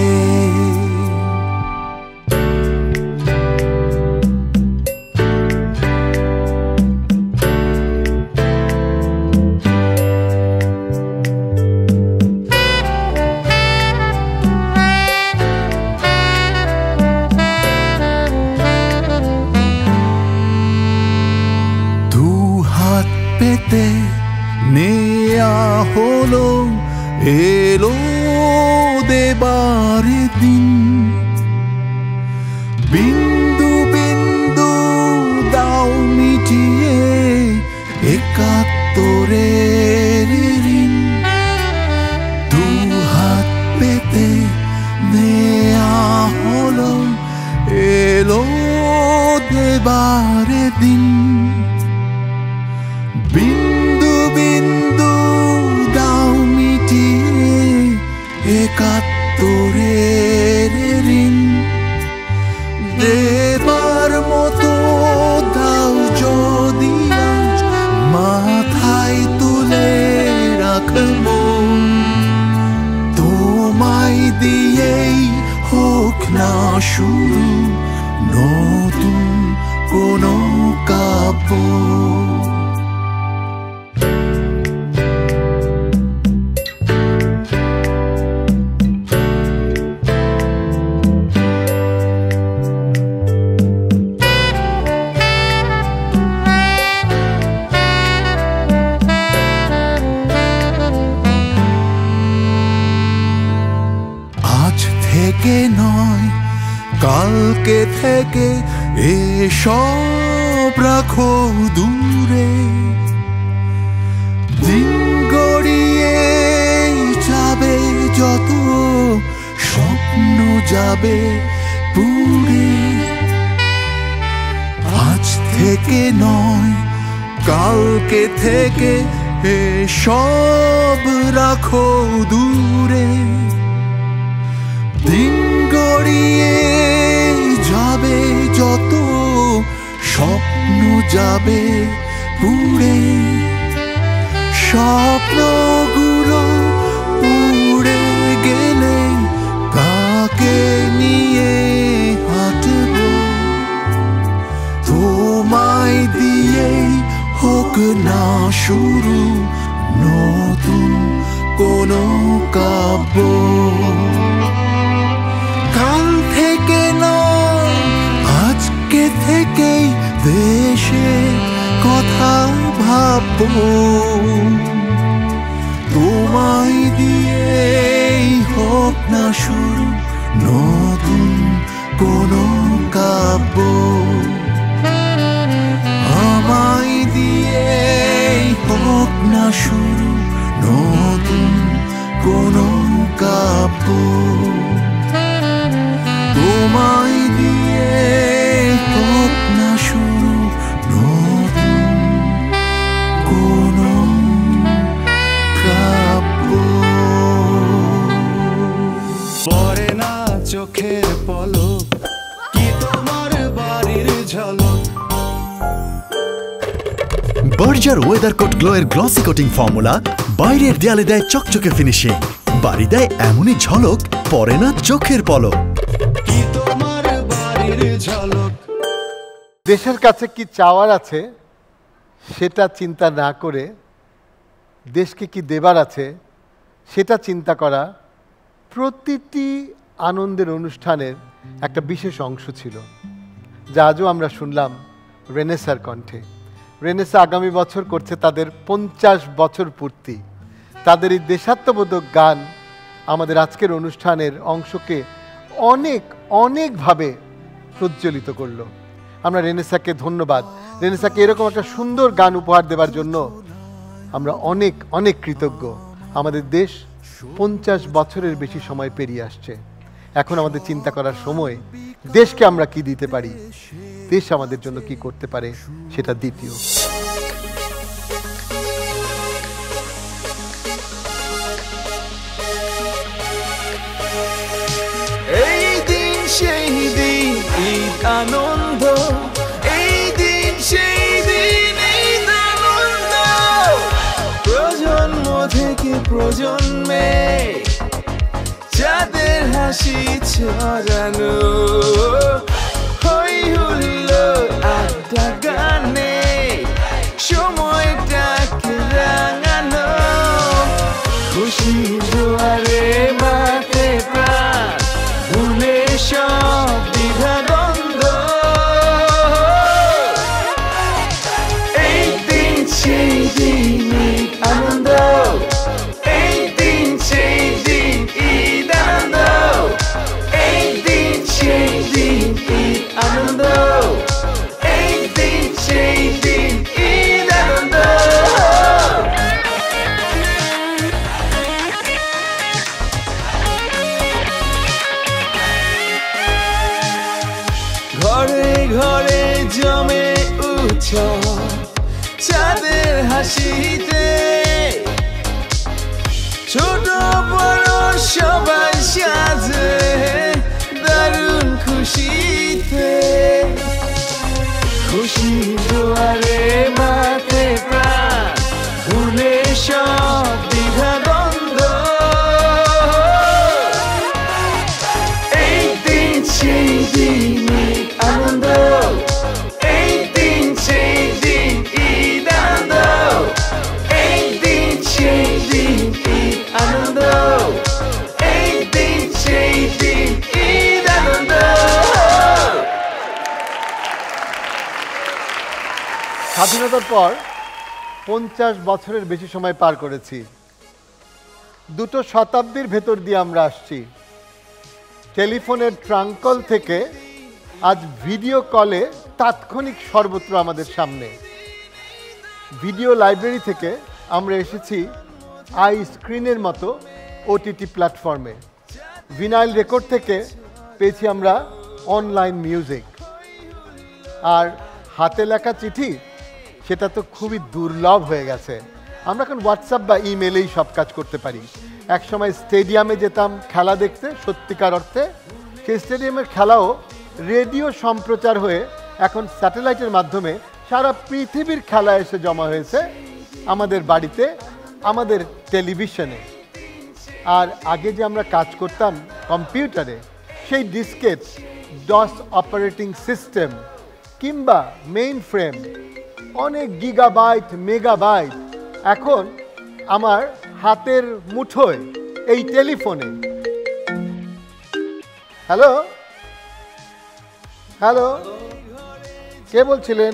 Speaker 2: পেতে নেয়া হলো এলো দেবার দিন বিন্দু বিন্দু দাও মিটিয়ে একাত্তরের ঋণ দু হাত পেতে নেয়া হলো এলো দেবার দিন বিন্দু বিন্দু দাও মিটিয়ে একাত্তরের ঋণ দেবার মতো দাও যদি আজ মাথায় তুলে রাখবো তোমায় দিয়েই হোক না শুরু নতুন কোনো কাব্য থেকে নয় কালকে থেকে এসব রাখো দূরে দিন গড়িয়ে যাবে যত স্বপ্ন যাবে পুরে আজ থেকে নয় কালকে থেকে এসব রাখো দূরে দিন গড়িয়ে যাবে যত স্বপ্ন যাবে পুড়ে স্বপ্নগুলো উড়ে গেলে কাকে নিয়ে হাঁটব তোমায় দিয়েই হোক না শুরু নতুন কোনো কাব্য কাল থেকে নয় আজকে থেকেই দেশের কথা ভাববো তোমায় দিয়েই হোক না শুরু নতুন কোনো কাব্য আমায় দিয়েই হোক না শুরু নতুন কোনো কাব্য তোমায় দিয়ে হোক না শুরু নতুন কোনো কাব্য পরে না চোখের পলক পলক কি তোমার বাড়ির ঝলক
Speaker 3: বার্জার ওয়েদার কোট গ্লো এর গ্লসি কোটিং ফর্মুলা বাইরের দেয়ালে দেয় চকচকে ফিনিশিং, বাড়ি দেয় এমনই ঝলক পড়ে না চোখের পলক।
Speaker 2: কি তোমার বাড়ির ঝলক।
Speaker 4: দেশের কাছে কি চাওয়ার আছে সেটা চিন্তা না করে দেশকে কি দেবার আছে সেটা চিন্তা করা প্রতিটি আনন্দের অনুষ্ঠানের একটা বিশেষ অংশ ছিল, যা আজও আমরা শুনলাম রেনেসার কণ্ঠে। রেনেসা আগামী বছর করছে তাদের 50 বছর পূর্তি। তাদের এই দেশাত্মবোধক গান আমাদের আজকের অনুষ্ঠানের অংশকে অনেকভাবে প্রজ্বলিত করলো। আমরা রেনেসাকে ধন্যবাদ, রেনেসাকে এরকম একটা সুন্দর গান উপহার দেওয়ার জন্য আমরা অনেক কৃতজ্ঞ। আমাদের দেশ 50 বছরের বেশি সময় পেরিয়ে আসছে। এখন আমাদের চিন্তা করার সময় দেশকে আমরা কি দিতে পারি, দেশ আমাদের জন্য কি করতে পারে সেটা দ্বিতীয়।
Speaker 1: এই দিন সেই দিন ঈদ আনন্দ, এই দিন সেই দিন ঈদ আনন্দ, প্রজন্ম থেকে প্রজন্মে যাদের হাসি ছড়ানো, হই হুল্লোড় আড্ডা গানে সময়টাকে রাঙানো, খুশির জোয়ারে মাঠে প্রাণ ভুলে সব দ্বিধাদ্বন্দ্ব, এই দিন সেই দিন ঈদ আনন্দ, এই দিন সেই দিন ঈদ আনন্দ, এই দিন সেই দিন ঈদ আনন্দ, এই দিন সেই দিন ঈদ আনন্দ। ঘরে ঘরে জমে উৎসব চাঁদের হাসিতে, ছোট বড় সবাই সাজে দারুণ খুশিতে, খুশির জোয়ারে মাঠে প্রাণ ভুলে সব দ্বিধাদ্বন্দ্ব, এই দিন সেই দিন ঈদ আনন্দ, এই দিন সেই দিন ঈদ আনন্দ, এই দিন সেই দিন ঈদ আনন্দ, এই দিন সেই দিন ঈদ আনন্দ।
Speaker 4: স্বাধীনতার পর 50 বছরের বেশি সময় পার করেছি। 2 শতাব্দীর ভেতর দিয়ে আমরা আসছি। টেলিফোনের ট্রাঙ্ক কল থেকে আজ ভিডিও কলে তাৎক্ষণিক সর্বত্র আমাদের সামনে। ভিডিও লাইব্রেরি থেকে আমরা এসেছি আই স্ক্রিনের মতো ওটিটি প্ল্যাটফর্মে। ভিনাইল রেকর্ড থেকে পেয়েছি আমরা অনলাইন মিউজিক। আর হাতে লেখা চিঠি সেটা তো খুবই দুর্লভ হয়ে গেছে। আমরা এখন হোয়াটসঅ্যাপ বা ইমেলেই সব কাজ করতে পারি। একসময় স্টেডিয়ামে যেতাম খেলা দেখতে, সত্যিকার অর্থে সেই স্টেডিয়ামের খেলাও রেডিও সম্প্রচার হয়ে এখন স্যাটেলাইটের মাধ্যমে সারা পৃথিবীর খেলা এসে জমা হয়েছে আমাদের বাড়িতে, আমাদের টেলিভিশনে। আর আগে যে আমরা কাজ করতাম কম্পিউটারে, সেই ডিসকেট, ডস অপারেটিং সিস্টেম কিংবা মেইন ফ্রেম, অনেক গিগাবাইট মেগাবাইট এখন আমার হাতের মুঠোয় এই টেলিফোনে। হ্যালো হ্যালো, কে বলছিলেন?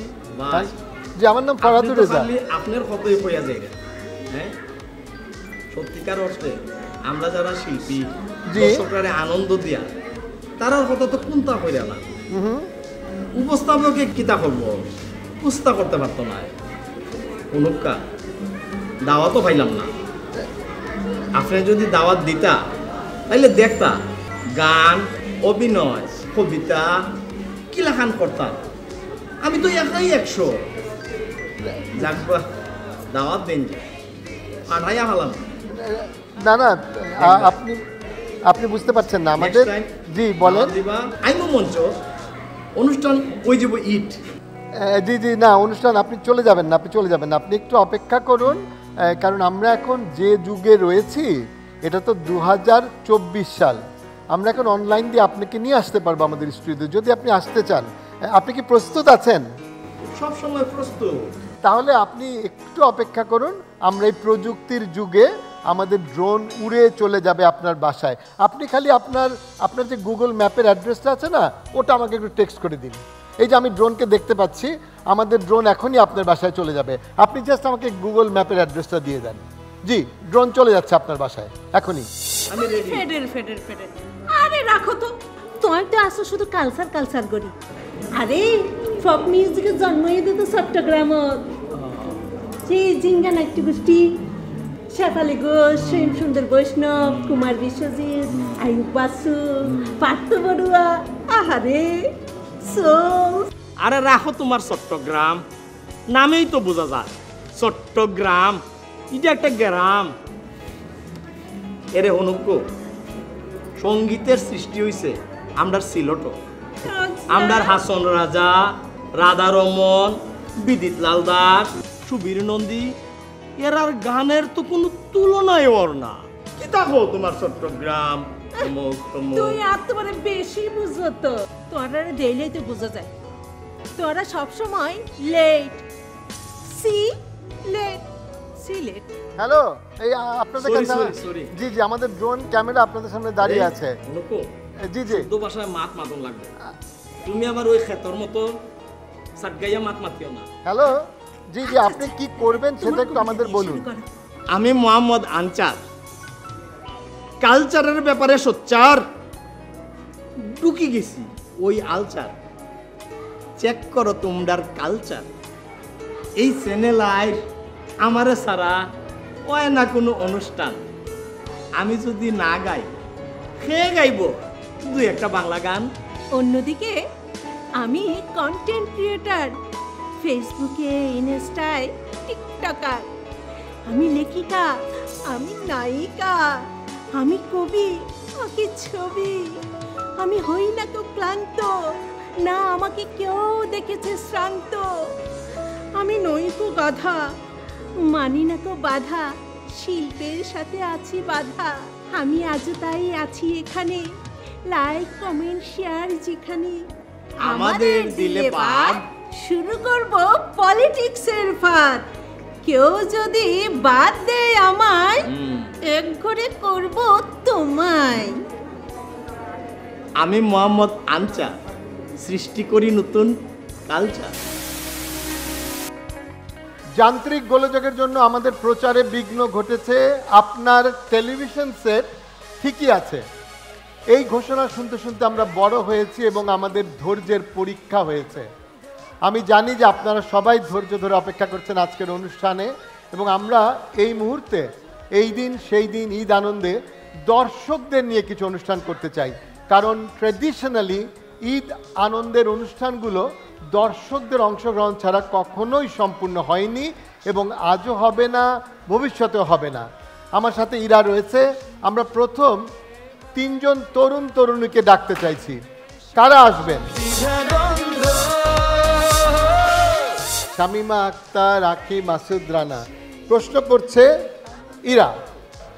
Speaker 4: জি, আমার নাম ফরাদুর রেজা।
Speaker 11: আপনার কতই কইয়া যায়, হ্যাঁ সত্যিকার অর্থে আমরা যারা শিল্পী দর্শকরা আনন্দ দিয়া তারার কথা তো কোনটা কইরা না, উপস্থাপকে কিতা করবো কুস্তা করতে পারতো না, অনুকা দাওয়াতও পাইলাম না। আপনি যদি দাওয়াত দিতা তাইলে দেখতা গান, অভিনয়, কবিতা কি লেখান করতাম। আমি তো একাই 100 যাকবা দাওয়াত দিন পাঠাইয়া হলাম।
Speaker 4: না না, আপনি আপনি বুঝতে পারছেন না আমাদের। জি বলেন।
Speaker 11: আইমো মঞ্চ অনুষ্ঠান ওই যাব ইট।
Speaker 4: জি জি না, অনুষ্ঠান আপনি চলে যাবেন না, আপনি একটু অপেক্ষা করুন, কারণ আমরা এখন যে যুগে রয়েছি এটা তো 2024 সাল। আমরা এখন অনলাইন দিয়ে আপনাকে নিয়ে আসতে পারবো আমাদের স্টুডিওতে, যদি আপনি আসতে চান। আপনি কি প্রস্তুত আছেন?
Speaker 11: সব সময় প্রস্তুত।
Speaker 4: তাহলে আপনি একটু অপেক্ষা করুন, আমরা এই প্রযুক্তির যুগে আমাদের ড্রোন উড়ে চলে যাবে আপনার বাসায়। আপনি খালি আপনার যে গুগল ম্যাপের অ্যাড্রেসটা আছে না, ওটা আমাকে একটু টেক্সট করে দিন। এই যে আমি ড্রোনকে দেখতে পাচ্ছি, আমাদের ড্রোন এখনই আপনার বাসায় চলে যাবে। আপনি জাস্ট আমাকে গুগল ম্যাপের অ্যাড্রেসটা দিয়ে দেন। জি, ড্রোন চলে যাচ্ছে আপনার বাসায় এখনই।
Speaker 12: ফেডের আরে রাখো তো, তোমার তো আসো শুধু কালচার করি। আরে ফক মিউজিকের জন্মই তো চট্টগ্রামত। সেই জিঙ্গা নাট্য গোষ্ঠী, শেফালি ঘোষ, সেন সুন্দর বৈষ্ণব, কুমার বিশ্বজিৎ, আয়ুব বাসু, পার্থ বড়ুয়া। আহারে
Speaker 11: আরে রাখো তোমার চট্টগ্রাম, নামেই তো বোঝা যায় চট্টগ্রাম, এটা একটা গ্রাম। এরে হনুক, সঙ্গীতের সৃষ্টি হয়েছে আমরা সিলট, আমরা হাসন রাজা, রাধা রমন, বিদিত লাল দাস, সুবীর নন্দী, এরার গানের তো কোনো তুলনায় ওর না। কি দেখো তোমার চট্টগ্রাম,
Speaker 12: তুই আর তোমার বেশি বুঝো তো, তোরা ডেইলি তো বোঝা যায়। তোরা সবসময় লেট।
Speaker 4: হ্যালো, এই আপনাদের কাছে জি জি আমাদের ড্রোন ক্যামেরা আপনাদের সামনে দাঁড়িয়ে আছে। জি জি,
Speaker 11: শুদ্ধ ভাষায় মাত মাতন লাগবে। তুমি আবার ওই ক্ষেতর মতো সাটগাইয়া মাত মাতিও না।
Speaker 4: হ্যালো, জি জি, আপনি কি করবেন সেটা একটু আমাদের বলুন।
Speaker 11: আমি মোহাম্মদ আনচার, কালচারের ব্যাপারে সোচ্চার। ঢুকি গেছি ওই আলচার, চেক করো তোমরার কালচার। এই চ্যানেলায় আমারে সারা হয় না কোনো অনুষ্ঠান। আমি যদি না গাই, খেয়ে গাইব দুই একটা বাংলা গান।
Speaker 12: অন্যদিকে আমি কন্টেন্ট ক্রিয়েটার, ফেসবুকে, ইনস্টায়, টিকটকার। আমি লেখিকা, আমি নায়িকা, আমি কবি, আঁকি ছবি। আমি হই না তো ক্লান্ত, না আমাকে কেউ দেখেছে শ্রান্ত। আমি নই তো গাধা, মানি না তো বাধা, শিল্পের সাথে আছি বাধা। আমি আজও তাই আছি এখানে, লাইক কমেন্ট শেয়ার যেখানে।
Speaker 11: আমাদের দিলে বাদ
Speaker 12: শুরু করব পলিটিক্সের ফাঁদ। কেউ যদি বাদ দেয় আমায়, এক ঘরে করব তোমায়।
Speaker 11: আমি মোহাম্মদ আনচার, সৃষ্টি করি নতুন কালচার।
Speaker 4: যান্ত্রিক গোলযোগের জন্য আমাদের প্রচারে বিঘ্ন ঘটেছে। আপনার টেলিভিশন সেট ঠিকই আছে। এই ঘোষণা শুনতে শুনতে আমরা বড় হয়েছি এবং আমাদের ধৈর্যের পরীক্ষা হয়েছে। আমি জানি যে আপনারা সবাই ধৈর্য ধরে অপেক্ষা করছেন আজকের অনুষ্ঠানে, এবং আমরা এই মুহূর্তে এই দিন সেই দিন ঈদ আনন্দে দর্শকদের নিয়ে কিছু অনুষ্ঠান করতে চাই। কারণ ট্র্যাডিশনালি ঈদ আনন্দের অনুষ্ঠানগুলো দর্শকদের অংশগ্রহণ ছাড়া কখনোই সম্পূর্ণ হয়নি এবং আজও হবে না, ভবিষ্যতেও হবে না। আমার সাথে ইরা রয়েছে। আমরা প্রথম 3 জন তরুণীকে ডাকতে চাইছি। কারা আসবেন? শামিমা আক্তার, রাখি, মাসুদ রানা। প্রশ্ন করছে ইরা।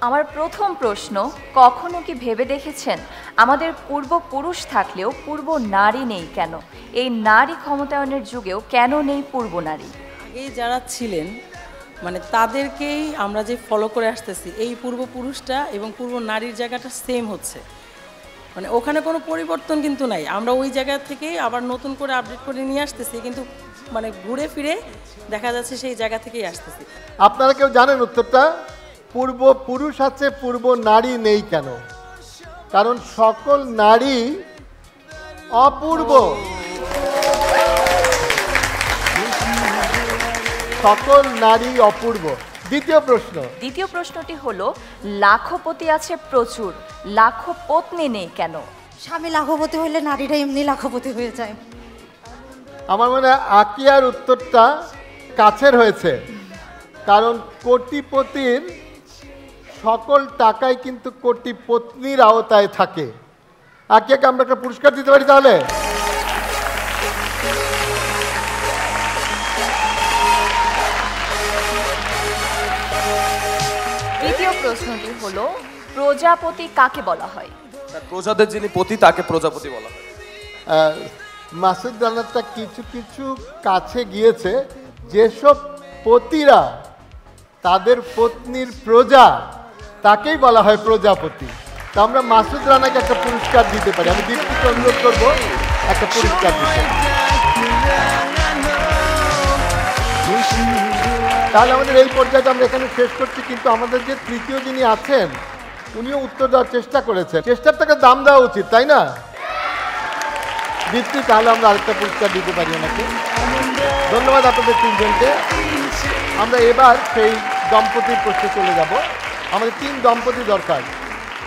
Speaker 13: আমার প্রথম প্রশ্ন, কখনো কি ভেবে দেখেছেন আমাদের পূর্বপুরুষ থাকলেও পূর্ব নারী নেই কেন? এই নারী ক্ষমতায়নের যুগেও কেন নেই পূর্ব নারী?
Speaker 14: আগে যারা ছিলেন মানে তাদেরকেই আমরা যে ফলো করে আসতেছি, এই পূর্বপুরুষটা এবং পূর্ব নারীর জায়গাটা সেম হচ্ছে, মানে ওখানে কোনো পরিবর্তন কিন্তু নাই। আমরা ওই জায়গা থেকেই আবার নতুন করে আপডেট করে নিয়ে আসতেছি, কিন্তু মানে ঘুরে ফিরে দেখা যাচ্ছে সেই জায়গা থেকেই আসতেছি।
Speaker 4: আপনারা কেউ জানেন উত্তরটা? পূর্বপুরুষ আছে, পূর্ব নারী নেই কেন? কারণ সকল নারী অপূর্ব। সকল নারী অপূর্ব। দ্বিতীয়
Speaker 13: প্রশ্নটি হলো, লাখপতি আছে প্রচুর, লাখো পত্নী নেই কেন?
Speaker 15: স্বামী লাখপতি হইলে নারীরা এমনি লাখপতি হয়ে যায়।
Speaker 4: আমার মনে হয় আকিয়ার উত্তরটা কাছের হয়েছে, কারণ কোটিপতির সকল টাকাই কিন্তু কোটি পত্নীর আওতায় থাকে। একে একে আমরা একটা পুরস্কার দিতে পারি তাহলে।
Speaker 13: দ্বিতীয় প্রশ্নটি হলো প্রজাপতি কাকে বলা হয়?
Speaker 11: প্রজাদের যিনি পতি তাকে প্রজাপতি বলা হয়।
Speaker 4: মাসুদ রানারটা কিছু কিছু কাছে গিয়েছে। যেসব পতিরা তাদের পত্নীর প্রজা তাকেই বলা হয় প্রজাপতি। তা আমরা মাসুদ রানাকে একটা পুরস্কার দিতে পারি। আমি দীপ্তিকে অনুরোধ করবো একটা পুরস্কার দিতে। তাহলে আমাদের এই পর্যায়ে আমরা এখানে শেষ করছি, কিন্তু আমাদের যে তৃতীয় যিনি আছেন উনিও উত্তর দেওয়ার চেষ্টা করেছেন। চেষ্টার টাকা দাম দেওয়া উচিত, তাই না দীপ্তি? তাহলে আমরা আরেকটা পুরস্কার দিতে পারি ওনাকে। ধন্যবাদ আপনাদের তিনজনকে। আমরা এবার সেই দম্পতির প্রশ্নে চলে যাব। আমাদের 3 দম্পতি দরকার।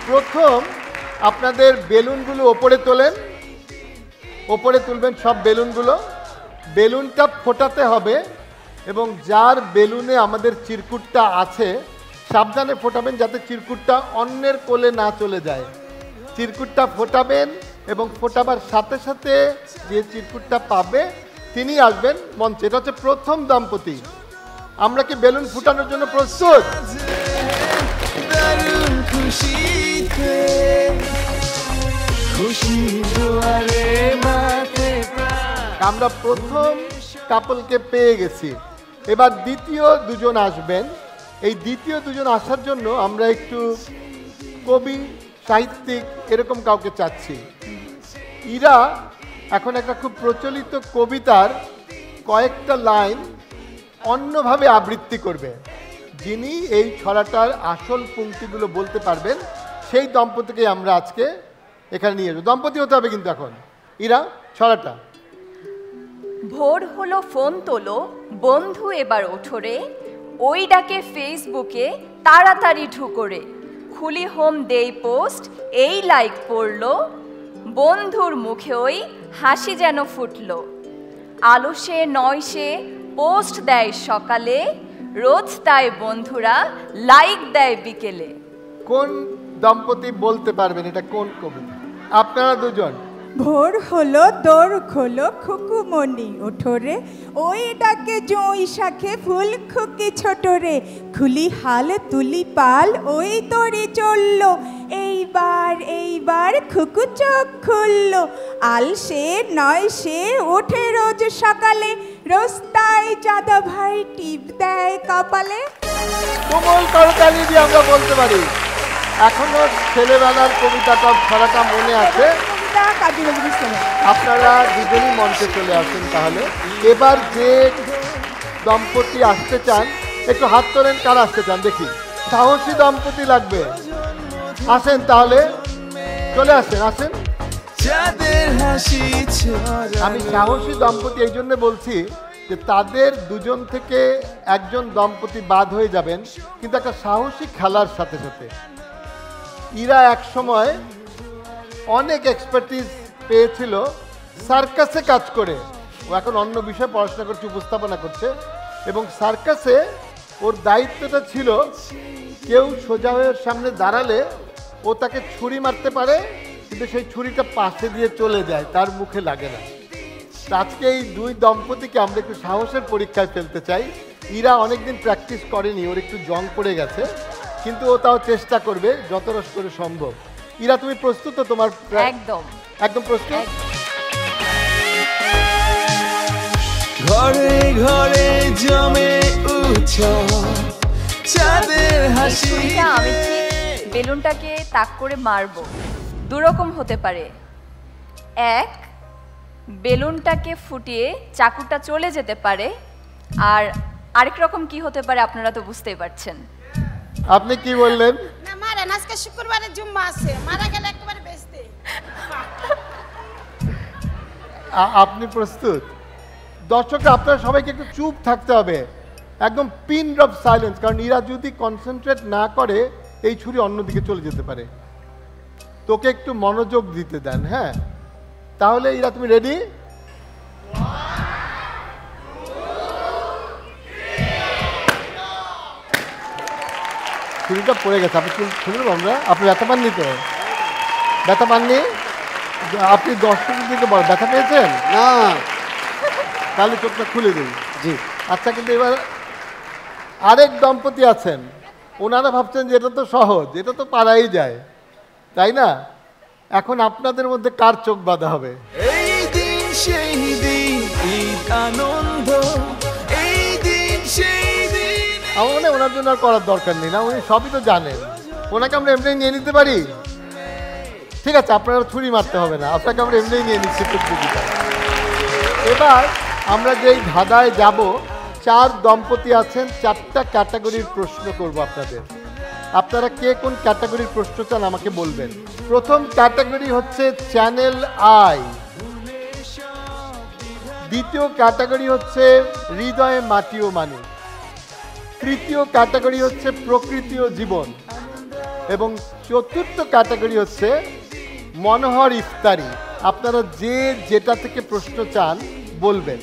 Speaker 4: প্রথম আপনাদের বেলুনগুলো ওপরে তোলেন, ওপরে তুলবেন সব বেলুনগুলো। বেলুনটা ফোটাতে হবে এবং যার বেলুনে আমাদের চিরকুটটা আছে সাবধানে ফোটাবেন যাতে চিরকুটটা অন্যের কোলে না চলে যায়। চিরকুটটা ফোটাবেন এবং ফোটাবার সাথে সাথে যে চিরকুটটা পাবে তিনি আসবেন মঞ্চে। এটা হচ্ছে প্রথম দম্পতি। আমরা কি বেলুন ফুটানোর জন্য প্রস্তুত? আমরা প্রথম কাপলকে পেয়ে গেছি। এবার দ্বিতীয় দুজন আসবেন। এই দ্বিতীয় দুজন আসার জন্য আমরা একটু কবি সাহিত্যিক এরকম কাউকে চাচ্ছি। ইরা এখন একটা খুব প্রচলিত কবিতার কয়েকটা লাইন অন্যভাবে আবৃত্তি করবে। যিনি এই ছড়াটার আসল পংক্তিগুলো বলতে পারবেন সেই দম্পতিকে আমরা আজকে এখানে নিয়ে যাবো। দম্পতি হতে হবে কিন্তু এখন। ইরা, ছড়াটা।
Speaker 13: ভোর হলো ফোন তোলো বন্ধু এবার ওঠরে, ওই ডাকে ফেসবুকে তাড়াতাড়ি ঢুকরে, খুলি হোম দেই পোস্ট এই লাইক পড়লো, বন্ধুর মুখে ওই হাসি যেন ফুটলো, আলসে নয়সে পোস্ট দেয় সকালে, রোজ তাই বন্ধুরা লাইক দেয় বিকেলে।
Speaker 4: কোন দম্পতি বলতে পারবেন এটা কোন কবিতা? আপনারা দুজন।
Speaker 16: ভোর হলো দোর খোলো খুকুমণি ওঠরে, ওই ডাকে জই শাখে ফুল খুকি ছোটরে, খুলি হাল তুলি পাল ওই তরে চললো, এইবার এইবার খুকু চোখ খুললো, আলসে নয় সে ওঠে রোজ সকালে, রোস্তায় চাঁদা ভাই টিপ দেয় কপালে।
Speaker 4: কোমল করতালি দিয়ে আমরা বলতে পারি। এখনো ছেলেবেলার কবিতাটা ছড়াটা মনে আছে। আপনারা দুজনই মঞ্চে চলে আসেন। তাহলে এবার যে দম্পতি আসতে চান একটু হাত তোলেন। কারা আসতে চান দেখি? সাহসী দম্পতি লাগবে। আসেন তাহলে, চলে আসেন, আসেন। আমি সাহসী দম্পতি এই জন্য বলছি যে তাদের দুজন থেকে একজন দম্পতি বাদ হয়ে যাবেন, কিন্তু একটা সাহসী খেলার সাথে সাথে। ইরা এক সময় অনেক এক্সপার্টিজ পেয়েছিল সার্কাসে কাজ করে। ও এখন অন্য বিষয়ে পড়াশোনা করছে, উপস্থাপনা করছে। এবং সার্কাসে ওর দায়িত্বটা ছিল কেউ সোজা হয়ে সামনে দাঁড়ালে ও তাকে ছুরি মারতে পারে, কিন্তু সেই ছুরিটা পাশে দিয়ে চলে যায়, তার মুখে লাগে না। আজকে এই 2 দম্পতিকে আমরা একটু সাহসের পরীক্ষায় ফেলতে চাই। ইরা অনেকদিন প্র্যাকটিস করেনি, ওর একটু জং পড়ে গেছে, কিন্তু ও তাও চেষ্টা করবে যত রস করে সম্ভব। ইরা, তুমি প্রস্তুত তো? তোমার
Speaker 13: একদম
Speaker 4: একদম প্রস্তুত।
Speaker 1: ঘরে ঘরে জমে উৎসব চাঁদের হাসি।
Speaker 13: আমি বেলুনটাকে তাক করে মারবো। দুরকম হতে পারে। এক, বেলুনটাকে ফুটিয়ে চাকুটা চলে যেতে পারে, আর আরেক রকম কি হতে পারে আপনারা তো বুঝতেই পারছেন।
Speaker 4: আপনি কি বললেন?
Speaker 17: না মারেন, আজকে শুক্রবারে জুম্মা আছে, মারা গেলে একবারে বেচতে।
Speaker 4: আপনি প্রস্তুত? দর্শকরা আপনারা সবাইকে একটু চুপ থাকতে হবে, একদম পিন ড্রপ সাইলেন্স, কারণ ইরা যদি কনসেন্ট্রেট না করে এই ছুরি অন্যদিকে চলে যেতে পারে। তোকে একটু মনোযোগ দিতে দেন। হ্যাঁ, তাহলে ইরা তুমি রেডি? ছুরিটা পড়ে গেছে, আপনি শুনলাম আমরা, আপনি ব্যথা পাননি তো? ব্যথা পাননি? আপনি দর্শকের দিকে বল, ব্যথা পেয়েছেন না? তাহলে চোখটা খুলে দিন। জি। আচ্ছা, কিন্তু এবার আরেক দম্পতি আছেন, ওনারা ভাবছেন যে এটা তো সহজ, এটা তো পারাই যায়, তাই না? এখন আপনাদের মধ্যে কার চোখ বাঁধা হবে?
Speaker 1: এই দিন সেই দিন, ঈদ আনন্দ, এই দিন সেই দিন।
Speaker 4: আমার মনে হয় ওনার জন্য আর করার দরকার নেই, না? উনি সবই তো জানেন, ওনাকে আমরা এমনি নিয়ে নিতে পারি। ঠিক আছে, আপনারা ছুরি মারতে হবে না, আপনাকে আমরা এমনি নিয়ে নিচ্ছি প্রতিযোগিতা। এবার আমরা যেই ধাঁধায় যাব, 4 দম্পতি আছেন, 4টা ক্যাটাগরির প্রশ্ন করব আপনাদের। আপনারা কে কোন ক্যাটাগরির প্রশ্ন চান আমাকে বলবেন। প্রথম ক্যাটাগরি হচ্ছে চ্যানেল আই, দ্বিতীয় ক্যাটাগরি হচ্ছে হৃদয়ে মাটি ও মানুষ, তৃতীয় ক্যাটাগরি হচ্ছে প্রকৃতি ও জীবন, এবং চতুর্থ ক্যাটাগরি হচ্ছে মনোহর ইফতারি। আপনারা যে যেটা থেকে প্রশ্ন চান বলবেন।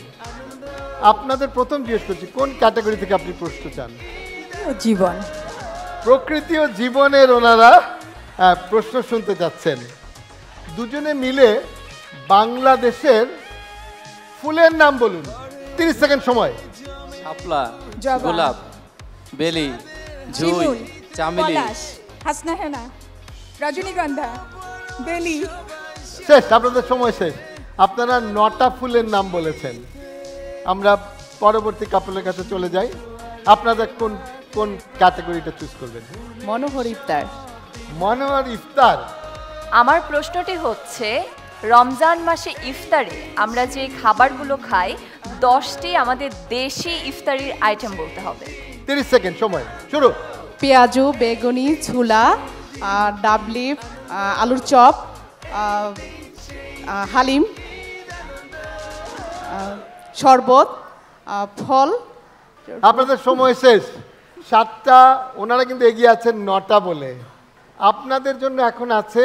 Speaker 4: আপনাদের প্রথম জিজ্ঞেস করছি, কোন ক্যাটাগরি থেকে আপনি প্রশ্ন চান?
Speaker 16: জীবন।
Speaker 4: প্রকৃতি ও জীবনের ওনারা প্রশ্ন শুনতে চাচ্ছেন। দুজনে মিলে বাংলাদেশের ফুলের নাম বলুন, 30 সেকেন্ড সময়।
Speaker 18: শাপলা,
Speaker 16: জবা,
Speaker 18: গোলাপ, বেলি, জুঁই, চামেলি,
Speaker 16: হাসনা হেনা, রজনীগন্ধা, বেলি।
Speaker 4: শেষ, আপনাদের সময় শেষ। আপনারা 9টা ফুলের নাম বলেছেন। আমরা পরবর্তী কাপলের কাছে চলে যাই। আপনাদের কোন কোন ক্যাটাগরিটা চুজ করবেন?
Speaker 13: মনোহর ইফতার।
Speaker 4: মনোহর ইফতার।
Speaker 13: আমার প্রশ্নটি হচ্ছে, রমজান মাসে ইফতারে আমরা যে খাবারগুলো খাই 10টি আমাদের দেশি ইফতারির আইটেম বলতে হবে।
Speaker 4: 30 সেকেন্ড সময় শুরু।
Speaker 19: পেঁয়াজু, বেগুনি, ছোলা, ডাবলি, আলুর চপ, হালিম, শরবত, ফল।
Speaker 4: আপনাদের সময় শেষ। 7টা, ওনারা কিন্তু এগিয়ে আছেন 9টা বলে। আপনাদের জন্য এখন আছে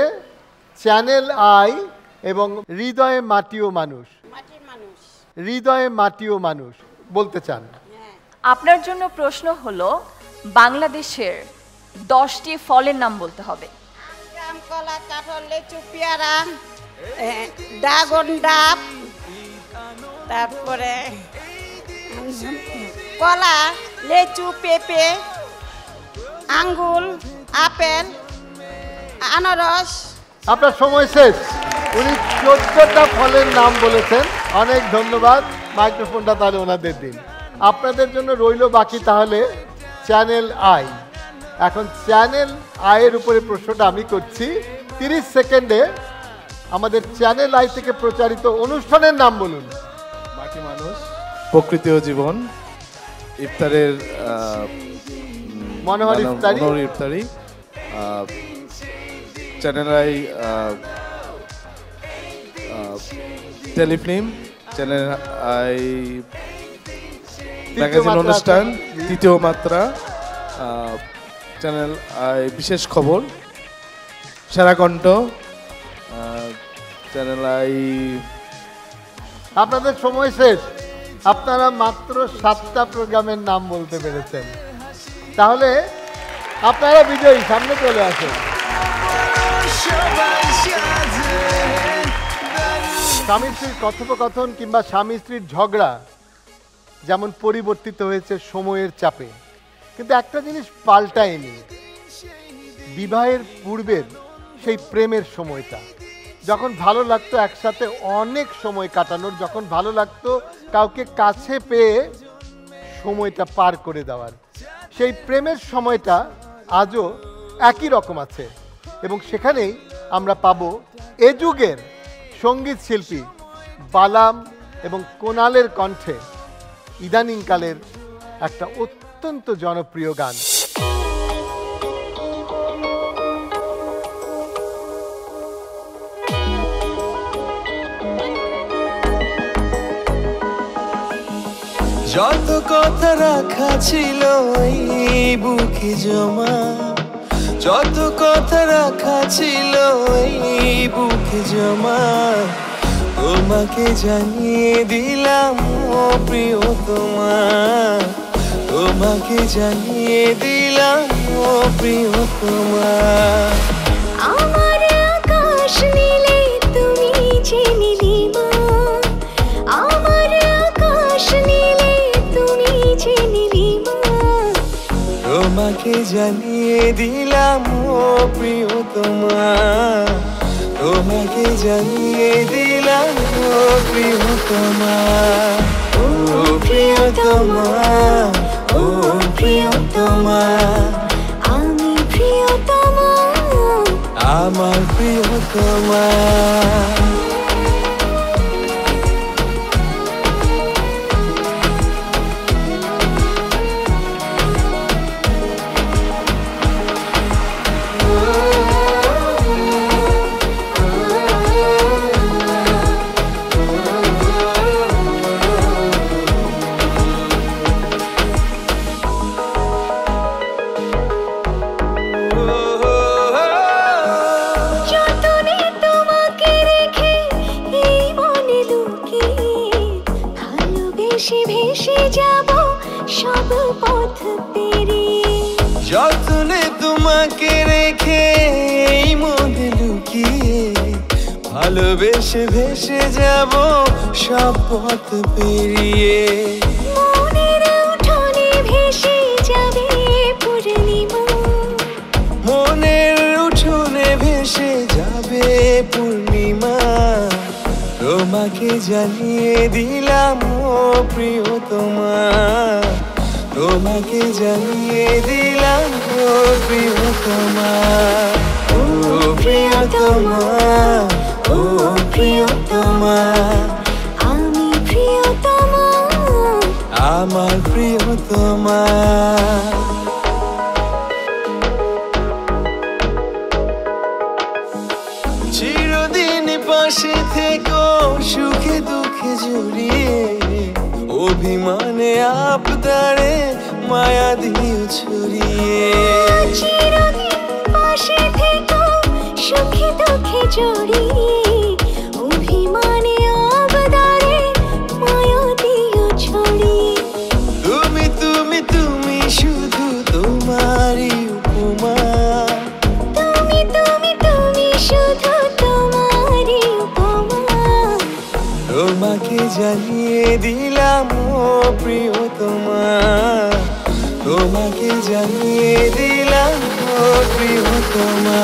Speaker 4: চ্যানেল আই এবং হৃদয়ে মাটি ও মানুষ। হৃদয়ে মাটি ও মানুষ বলতে চান?
Speaker 13: আপনার জন্য প্রশ্ন হলো, বাংলাদেশের 10টি ফলের নাম বলতে হবে।
Speaker 17: আম, কলা, কাঁঠাল, লিচু, পেয়ারা, ড্রাগন ডাব, তারপরে কলা, লিচু, পেঁপে, আঙ্গুর, আপেল, আনারস।
Speaker 4: আপনার সময় শেষ। উনি 14টা ফলের নাম বলেছেন। অনেক ধন্যবাদ। মাইক্রোফোনটা তাহলে ওনাদের দিন। আপনাদের জন্য রইল বাকি তাহলে চ্যানেল আই। এখন চ্যানেল আইয়ের উপরে প্রশ্নটা আমি করছি। 30 সেকেন্ডে আমাদের চ্যানেল আই থেকে প্রচারিত অনুষ্ঠানের নাম বলুন।
Speaker 20: মাটি মানুষ, প্রকৃতি ও জীবন, ইফতারের
Speaker 4: মনোহর
Speaker 20: ইফতারি, channel I Telefilm, channel I magazine অনুষ্ঠান, তৃতীয় মাত্রা, চ্যানেল আই বিশেষ খবর, সেরা কণ্ঠ, চ্যানেল আই।
Speaker 4: আপনাদের সময় শেষ। আপনারা মাত্র 7টা প্রোগ্রামের নাম বলতে পেরেছেন। তাহলে আপনারা বিজয়ী, সামনে চলে আসেন। স্বামী স্ত্রীর কথোপকথন কিংবা স্বামী স্ত্রীর ঝগড়া যেমন পরিবর্তিত হয়েছে সময়ের চাপে, কিন্তু একটা জিনিস পাল্টায়নি, বিবাহের পূর্বের সেই প্রেমের সময়টা, যখন ভালো লাগতো একসাথে অনেক সময় কাটানোর, যখন ভালো লাগতো কাউকে কাছে পেয়ে সময়টা পার করে দেওয়ার, সেই প্রেমের সময়টা আজও একই রকম আছে। এবং সেখানেই আমরা পাবো এ যুগের সঙ্গীত শিল্পী বালাম এবং কোনালের কণ্ঠে ইদানিংকালের একটা অত্যন্ত জনপ্রিয় গান।
Speaker 1: যত কথা রাখা ছিল এই বুকে জমা, যত কথা রাখা ছিল এই বুকে জমা, তোমাকে জানিয়ে দিলাম ও প্রিয়তমা, তোমাকে জানিয়ে দিলাম ও প্রিয়তমা
Speaker 21: আমার আকাশ নীলে তুমি যে নীলিমা আমার আকাশ নীলে তুমি যে নীলিমা
Speaker 1: তোমাকে জানিয়ে দিলাম ও প্রিয়তমা তোমাকে জানিয়ে দিলাম ও প্রিয়তমা ও প্রিয়তমা ও প্রিয়তমা
Speaker 21: আমি প্রিয়তমা
Speaker 1: আমার প্রিয়তমা যতনে তোমাকে রেখে এই মনে লুকিয়ে ভালোবেসে ভেসে যাব সব পথ পেরিয়ে
Speaker 21: মনের উঠোনে ভেসে যাবে পূর্ণিমা
Speaker 1: মনের উঠোনে ভেসে যাবে পূর্ণিমা তোমাকে জানিয়ে দিলাম ও প্রিয়তমা তোমাকে জানিয়ে দিলাম ও প্রিয়তমা ও প্রিয়তমা ও প্রিয়তমা
Speaker 21: আমি প্রিয়তমা
Speaker 1: আমার প্রিয়তমা চিরদিন পাশে থেকো সুখে দুঃখে জড়িয়ে অভিমানে আবদারে মায়া দিও ছড়িয়ে
Speaker 21: চিরদিন পাশে থেকো সুখে দুঃখে জড়িয়ে অভিমানে আবদারে মায়া দিও ছড়িয়ে
Speaker 1: তুমি তুমি তুমি শুধু তোমারই উপমা
Speaker 21: তুমি তুমি তুমি শুধু তোমারই উপমা
Speaker 1: তোমাকে জানিয়ে দিলাম ও প্রিয়তমা তোমাকে জানিয়ে দিলাম ও প্রিয়তমা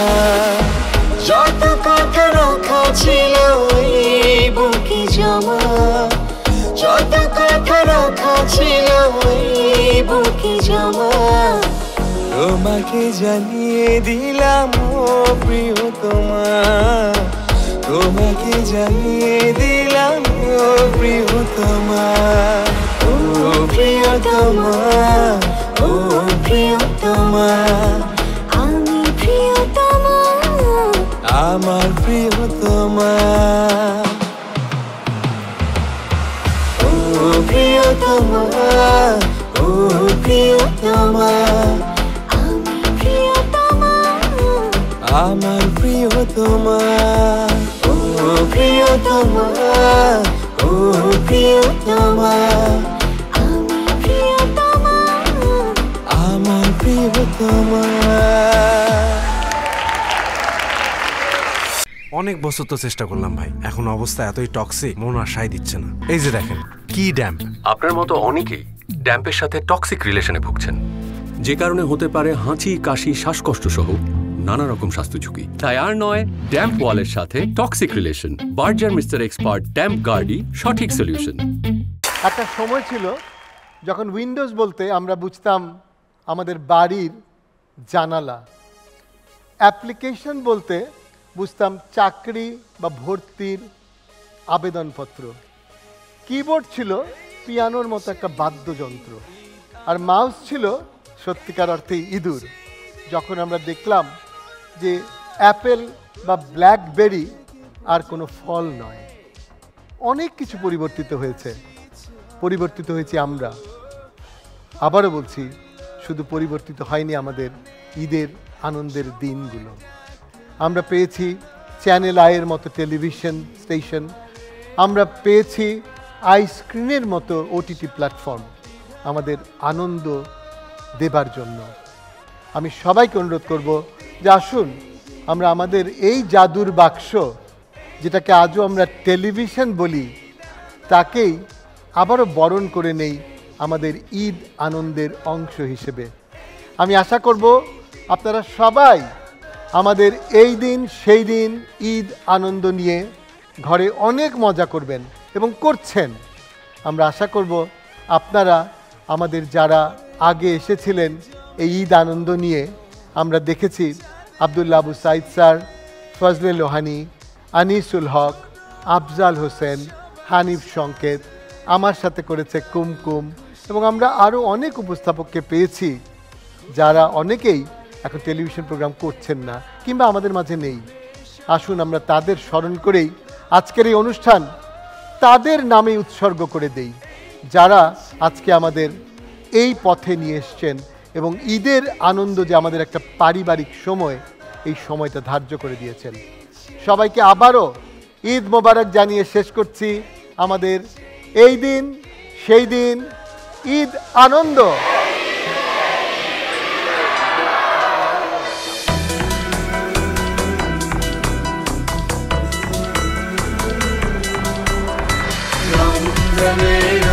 Speaker 1: যত কথা রাখা ছিল এই বুকে জমা যত কথা রাখা ছিল এই বুকে জমা তোমাকে জানিয়ে দিলাম ও প্রিয়তমা তোমাকে জানিয়ে দিলাম ও প্রিয়তমা ও প্রিয়তমা ও প্রিয়তমা
Speaker 21: আমি প্রিয়তমা
Speaker 1: আমার প্রিয়তমা ও প্রিয়তমা ও প্রিয়তমা
Speaker 21: আমি প্রিয়তমা
Speaker 1: আমার প্রিয়তমা ও প্রিয়তমা ও প্রিয়তমা
Speaker 21: আমি প্রিয়তমা
Speaker 1: আমার প্রিয়তমা
Speaker 6: অনেক বছর তো চেষ্টা করলাম ভাই, এখন অবস্থা এতই টক্সিক মন আর সায় দিচ্ছে না। এই যে দেখেন কি ড্যাম্প।
Speaker 7: আপনার মতো অনেকেই ড্যাম্পের সাথে টক্সিক রিলেশনে ভুগছেন, যে কারণে হতে পারে হাঁচি, কাশি, শ্বাসকষ্ট সহ নানা রকম স্বাস্থ্য ঝুঁকি। তাই আর নয়, ড্যাম্প ওয়ালের সাথে toxic relation. Berger mister expert damp গার্ডই সঠিক সলিউশন।
Speaker 4: একটা সময় ছিল যখন উইন্ডোজ বলতে আমরা বুঝতাম আমাদের বাড়ির জানালা, অ্যাপ্লিকেশন বলতে বুঝতাম চাকরি বা ভর্তির আবেদনপত্র, কিবোর্ড ছিল পিয়ানোর মতো একটা বাদ্যযন্ত্র, আর মাউস ছিল সত্যিকার অর্থেই ইঁদুর। যখন আমরা দেখলাম যে অ্যাপেল বা ব্ল্যাকবেরি আর কোনো ফল নয়, অনেক কিছু পরিবর্তিত হয়েছে, পরিবর্তিত হয়েছি আমরা। আবারও বলছি, শুধু পরিবর্তিত হয়নি আমাদের ঈদের আনন্দের দিনগুলো। আমরা পেয়েছি চ্যানেল আইয়ের মতো টেলিভিশন স্টেশন, আমরা পেয়েছি আইস্ক্রিনের মতো ওটিটি প্ল্যাটফর্ম, আমাদের আনন্দ দেবার জন্য। আমি সবাইকে অনুরোধ করব যে আসুন আমরা আমাদের এই জাদুর বাক্স, যেটাকে আজও আমরা টেলিভিশন বলি, তাকেই আবারও বরণ করে নেই আমাদের ঈদ আনন্দের অংশ হিসেবে। আমি আশা করব আপনারা সবাই আমাদের এই দিন সেই দিন ঈদ আনন্দ নিয়ে ঘরে অনেক মজা করবেন এবং করছেন। আমরা আশা করব আপনারা আমাদের যারা আগে এসেছিলেন এই ঈদ আনন্দ নিয়ে, আমরা দেখেছি আব্দুল্লাহ আবু সাইদ স্যার, ফজলে লোহানি, আনিসুল হক, আফজাল হোসেন, হানিফ সংকেত, আমার সাথে করেছে কুমকুম, এবং আমরা আরও অনেক উপস্থাপককে পেয়েছি যারা অনেকেই এখন টেলিভিশন প্রোগ্রাম করছেন না কিংবা আমাদের মাঝে নেই। আসুন আমরা তাদের স্মরণ করেই আজকের এই অনুষ্ঠান তাদের নামে উৎসর্গ করে দেই, যারা আজকে আমাদের এই পথে নিয়ে এসছেন এবং ঈদের আনন্দ যে আমাদের একটা পারিবারিক সময়, এই সময়টা ধার্য করে দিয়েছেন। সবাইকে আবারও ঈদ মোবারক জানিয়ে শেষ করছি আমাদের এই দিন সেই দিন ঈদ আনন্দ।
Speaker 1: রমজানের